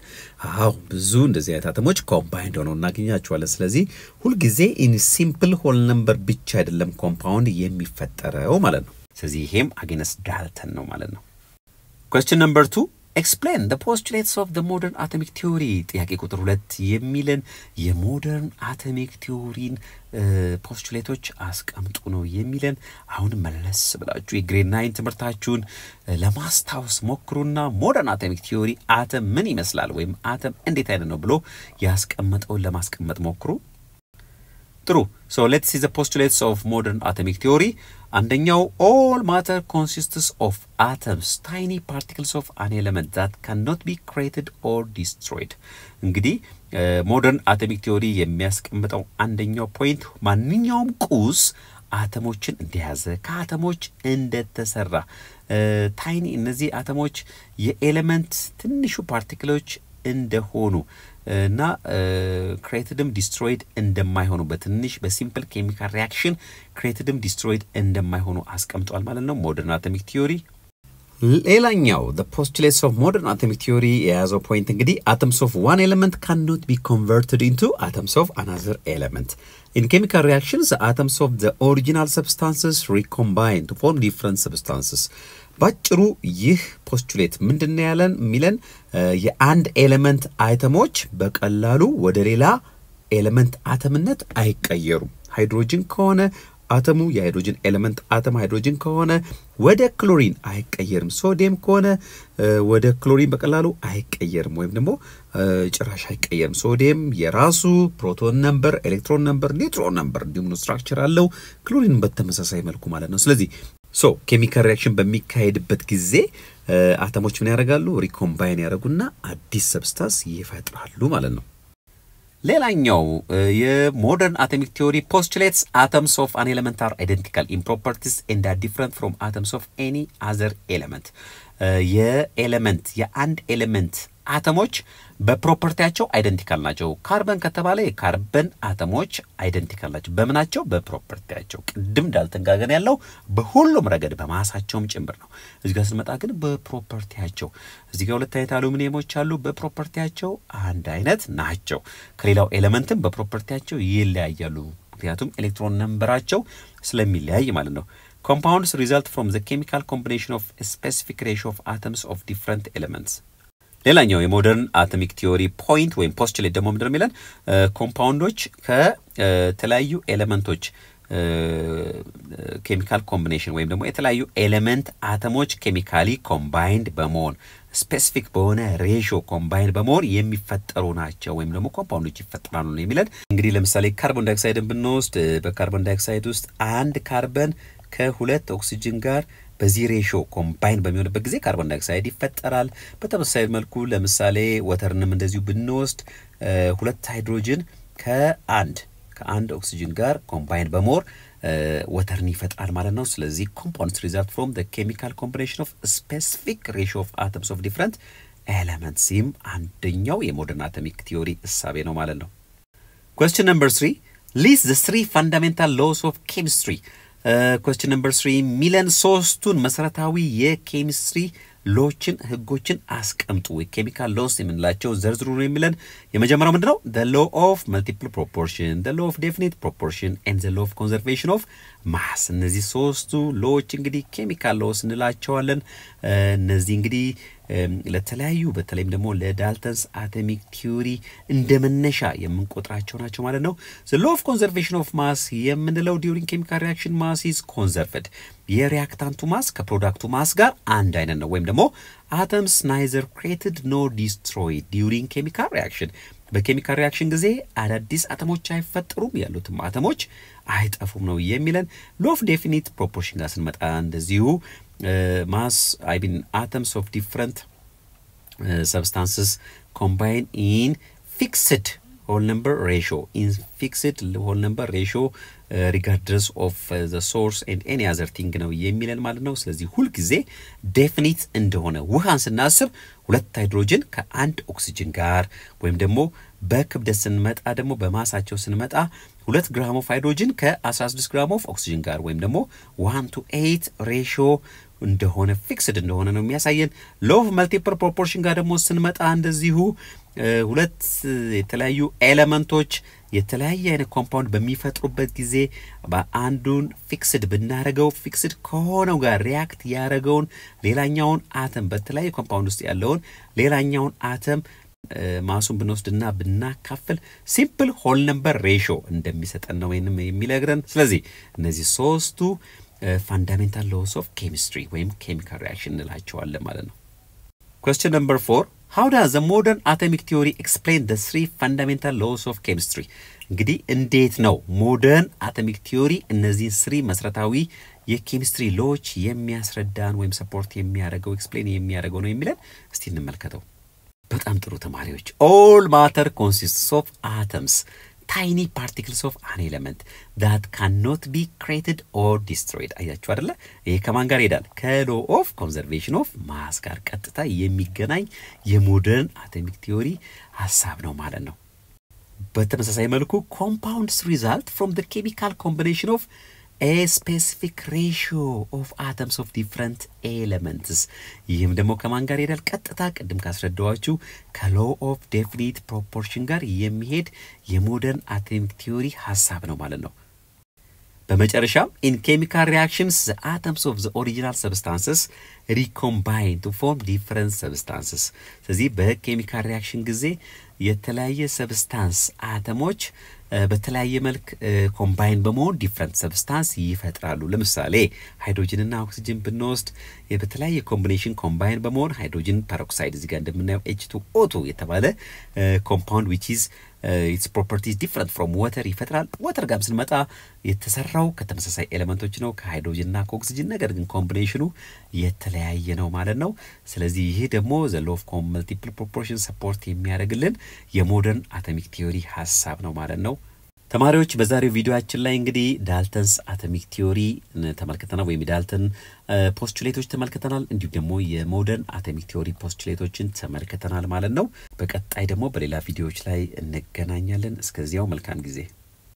አዎ ብዙ እንደዚህ አይነት አተሞች ኮምባይንድ ሆነው እናገኛቸዋለን። ስለዚህ ሁሉ ጊዜ ኢን ሲምፕል ሆል ነምበር ብቻ አይደለም ኮምፓውንድ የሚፈጠረው ማለት ነው። ስለዚህ ይሄም አጌንስት ዳልተን ነው ማለት ነው። question number 2 explain the postulates of the modern atomic theory ጥያቄ ቁጥር 2 የሚለን የሞደርን አቶሚክ ቲዮሪን ፖስቱሌቶች አስቀምጡ ነው የሚለን አሁን መለስ ብላችሁ የግሬድ 9 ትምህርታችሁን ለማስታወስ ሞክሩና ሞደርን አቶሚክ ቲዮሪ አተም ምን ይመስላል ወይም አተም እንዴት አይነት ነው ብሎ ያስቀመጠውን ለማስቀመጥ ሞክሩ True. So let's see the postulates of modern atomic theory. አንደኛው all matter consists of atoms, tiny particles of an element that cannot be created or destroyed. እንግዲህ modern atomic theory የሚያስቀምጠው አንደኛው ፖይንት ማንኛውም ቁስ አተሞችን እንደያዘ ከአተሞች እንደተሰራ ታይኒ እነዚህ አተሞች የኤሌመንት ትንሹ ፓርቲክሎች እንደሆኑ እና createdም destroyed እንደማይሆኑ በትንሽ በሲምፕል ኬሚካል ሪአክሽን createdም destroyed እንደማይሆኑ አስቀምጧል ማለት ነው modern atomic theory ሌላኛው the postulates of modern atomic theory የያዘው ፖይንት እንግዲህ atoms of one element cannot be converted into atoms of another element in chemical reactions the atoms of the original substances recombine to form different substances ባጭሩ ይህ ፖስቱሌት ምንድነው ያለን ሚለን የአንድ ኤሌመንት አተሞች በቀላሉ ወደ ሌላ ኤሌመንት አተምነት አይቀየሩም ሃይድሮጅን ከሆነ አተሙ የሃይድሮጅን ኤሌመንት አተም ሃይድሮጅን ከሆነ ወደ ክሎሪን አይቀየርም ሶዲየም ከሆነ ወደ ክሎሪን በቀላሉ አይቀየርም ወይም ደግሞ ጭራሽ አይቀየርም ሶዲየም የራሱ ፕሮቶን ነምበር ኤሌክትሮን ነምበር ኒውትሮን ነምበር እንዲሁም ስትራክቸር አለው ክሎሪን በተመሳሳይ መልኩ ማለት ነው ስለዚህ So chemical reaction በሚካሄድበት ጊዜ አተሞች ምን ያደርጋሉ ሪኮምባይን ያደርጉና አዲስ ሰብስታንስ ይፈጥራሉ ማለት ነው ሌላኛው የሞደርን አቶሚክ ቲዮሪ postulates atoms of an element are identical in properties and are different from atoms of any other element የኤሌመንት የአንድ ኤሌመንት አተሞች በፕሮፐርቲያቸው አይደንቲካል ናቸው ካርበን ከተባለ የካርበን አተሞች አይደንቲካል ናቸው በመናቸው በፕሮፐርቲያቸው ቅድም ዳልተንጋገን ያለው በሁሉም ረገድ በማሳቸውም ጭምር ነው እዚህ ጋር ስንመጣ ግን በፕሮፐርቲያቸው እዚህ ጋር ሁለት አይነት አሉሚኒየሞች አሉ በፕሮፐርቲያቸው አንድ አይነት ናቸው ከሌላው ኤሌመንትም በፕሮፐርቲያቸው ይለያያሉ ምክንያቱም ኤሌክትሮን ነምበራቸው ስለሚለያይ ማለት ነው compounds result from the chemical combination of a specific ratio of atoms of different elements ሌላኛው የሞደርን አቶሚክ ቲዮሪ ፖይንት ወይም ፖስቱሌት ደግሞ ምንድነው የሚለን ኮምፓውንዶች ከተለያዩ ኤሌመንቶች ኬሚካል ኮምቢኔሽን ወይም ደግሞ የተለያዩ ኤሌመንት አተሞች ኬሚካሊ ኮምባይንድ በመሆን ስፔሲፊክ በሆነ ሬሽዮ ኮምባይንድ በመሆን የሚፈጠሩ ናቸው ወይም ደግሞ ኮምፓውንዶች ይፈጠራሉ ነው የሚለን እንግዲህ ለምሳሌ ካርቦን ዳይኦክሳይድን ብንወስድ በካርቦን ዳይኦክሳይድ ውስጥ አንድ ካርበን ከሁለት ኦክሲጅን ጋር በዚህ ሬሽዮ ኮምባይን በሚሆንበት ጊዜ ካርቦን ዳይኦክሳይድ ይፈጠራል በተመሳሳይ መልኩ ለምሳሌ ወተርንም እንደዚሁ ብንወስድ ሁለት ሃይድሮጅን ከአንድ ኦክሲጅን ጋር ኮምባይን በመሆን ወተርን ይፈጥራል ማለት ነው ስለዚህ compounds result from the chemical combination of specific ratio of atoms of different elements ም አንደኛው የሞደርን አቶሚክ ቲዮሪ እሳቤ ነው ማለት ነው question number 3 list the three fundamental laws of chemistry question number 3 ሚለን ሶስቱን መሰረታዊ የኬሚስትሪ ሎችን ህጎችን አስቀምጡ የኬሚካል ሎስ የምንላቸው ዘርዝሩ ነው የሚለን የመጀመሪያው ምንድነው the law of multiple proportion the law of definite proportion and the law of conservation of mass እነዚህ ሶስቱ ሎች እንግዲህ ኬሚካል ሎስ እንላቸዋለን እነዚህ እንግዲህ ለተለያዩ በተለይም ደግሞ ለዳልተንስ አቶሚክ ቲዮሪ እንደመነሻ የምንቆጥራቸው ናቸው ማለት ነው the law of conservation of mass የምንለው during chemical reaction mass is conserved የሪአክታንቱ ማስ ከፕሮዳክቱ ማስ ጋር አንድ አይነት ነው ወይም ደግሞ atoms neither created nor destroyed during chemical reaction በኬሚካል ሪአክሽን ጊዜ አዳዲስ አተሞች አይፈጠሩም ያሉትም አተሞች አይጠፉም ነው የሚለን law of definite proportion ጋር ስንመጣ እንደዚሁ mass atoms of different substances combine in fixed whole number ratio in fixed whole number ratio regardless of the source and any other thing ነው የሚለን ማለት ነው ስለዚህ ሁሉ ጊዜ definite እንደሆነ ውሃን ስናስብ ሁለት ሃይድሮጅን ከአንድ ኦክሲጅን ጋር ወይም ደግሞ በክብደት ስንመጣ ደግሞ በማሳቸው ስንመጣ 2 ግራም ኦፍ ሃይድሮጅን ከ16 ግራም ኦፍ ኦክሲጅን ጋር ወይም ደግሞ 1 to 8 ratio እንደሆነ ፊክስድ እንደሆነ ነው የሚያሳየን law of multiple proportion ጋር ደግሞ ስንመጣ እንደዚሁ ሁለት የተለያዩ ኤሌመንቶች የተለያየ አይነት ኮምፓውንድ በሚፈጥሩበት ጊዜ በአንዱን ፊክስድ ብናረገው ፊክስድ ከሆነው ጋር ሪያክት ያረገውን ሌላኛውን አተም በተለያየ ኮምፓውንድ ውስጥ ያለውን ሌላኛውን አተም ማሱን ብንወስድና ብናካፍል ሲምፕል ሆል ነምበር ሬሽዮ እንደሚሰጠን ነው ወይንም የሚነግረን። ስለዚህ እነዚህ ሶስቱ ፋንዳሜንታል ሎስ ኦፍ ኬሚስትሪ ወይም ኬሚካል ሪአክሽን እንላቸዋለን ማለት ነው። question number 4 how does the modern atomic theory explain the three fundamental laws of chemistry? እንግዲህ እንዴት ነው ሞደርን አቶሚክ ቲዮሪ እነዚህ ስሪ መሰረታዊ የኬሚስትሪ ሎዎች የሚያስረዳን ወይም ሰፖርት የሚያደርገው ኤክስፕሌን የሚያደርገው ነው የሚለን እስቲ እንመልከተው። በጣም ጥሩ ተማሪዎች all matter consists of atoms, tiny particles of an element that cannot be created or destroyed. አያችሁ አይደለ? ይሄ ከማን ጋር ይሄዳል? ከሎ ኦፍ ኮንዘርቬሽን ኦፍ ማስ ጋር ቀጥታ የሚገናኝ የሞደርን አቶሚክ ቲዮሪ ሐሳብ ነው ማለት ነው። በተመሳሳይ መልኩ compounds result from the chemical combination of a specific ratio of atoms of different elements. ይህም ደግሞ ከማን ጋር ይሄዳል? ቀጥታ ቅድም ካስረዳዋችሁ ከሎ ኦፍ ዴፊኒት ፕሮፖርሽን ጋር የሚሄድ የሞደርን አቶሚክ ቲዮሪ ሐሳብ ነው ማለት ነው። በመጨረሻም in chemical reactions the atoms of the original substances recombine to form different substances. ስለዚህ በኬሚካል ሪአክሽን ጊዜ የተለያየ ሰብስታንስ አተሞች በተለያየ መልክ ኮምባይን በመሆን ዲፈረንት ሰብስታንስ ይፈጥራሉ። ለምሳሌ ሃይድሮጅን እና ኦክሲጅን ብንወስድ በተለያየ ኮምቢኔሽን ኮምባይን በመሆን ሃይድሮጅን ፐሮክሳይድ እዚህ ጋር እንደምናየው H2O2 የተባለ ኮምፓውንድ which is its properties different from water ይፈጥራል። ዋተር ጋር ስንመጣ የተሰራው ከተመሳሳይ ኤሌመንቶች ነው ከሃይድሮጅን እና ከኦክሲጅን፣ ነገር ግን ኮምቢኔሽኑ የተለያየ ነው ማለት ነው። ስለዚህ ይሄ ደግሞ the law of multiple proportion ሰፖርት የሚያደርግልን የሞደርን አቶሚክ ቲዮሪ ሐሳብ ነው ማለት ነው። ተማሪዎች በዛሬው ቪዲዮአችን ላይ እንግዲህ ዳልተንስ አቶሚክ ቲዮሪ ተመልክተናል ወይም ዳልተን ፖስቱሌቶች ተመልክተናል፣ እንዲሁም ደግሞ የሞደርን አቶሚክ ቲዮሪ ፖስቱሌቶችን ተመልክተናል ማለት ነው። በቀጣይ ደግሞ በሌላ ቪዲዮዎች ላይ እንገናኛለን። እስከዚያው መልካም ጊዜ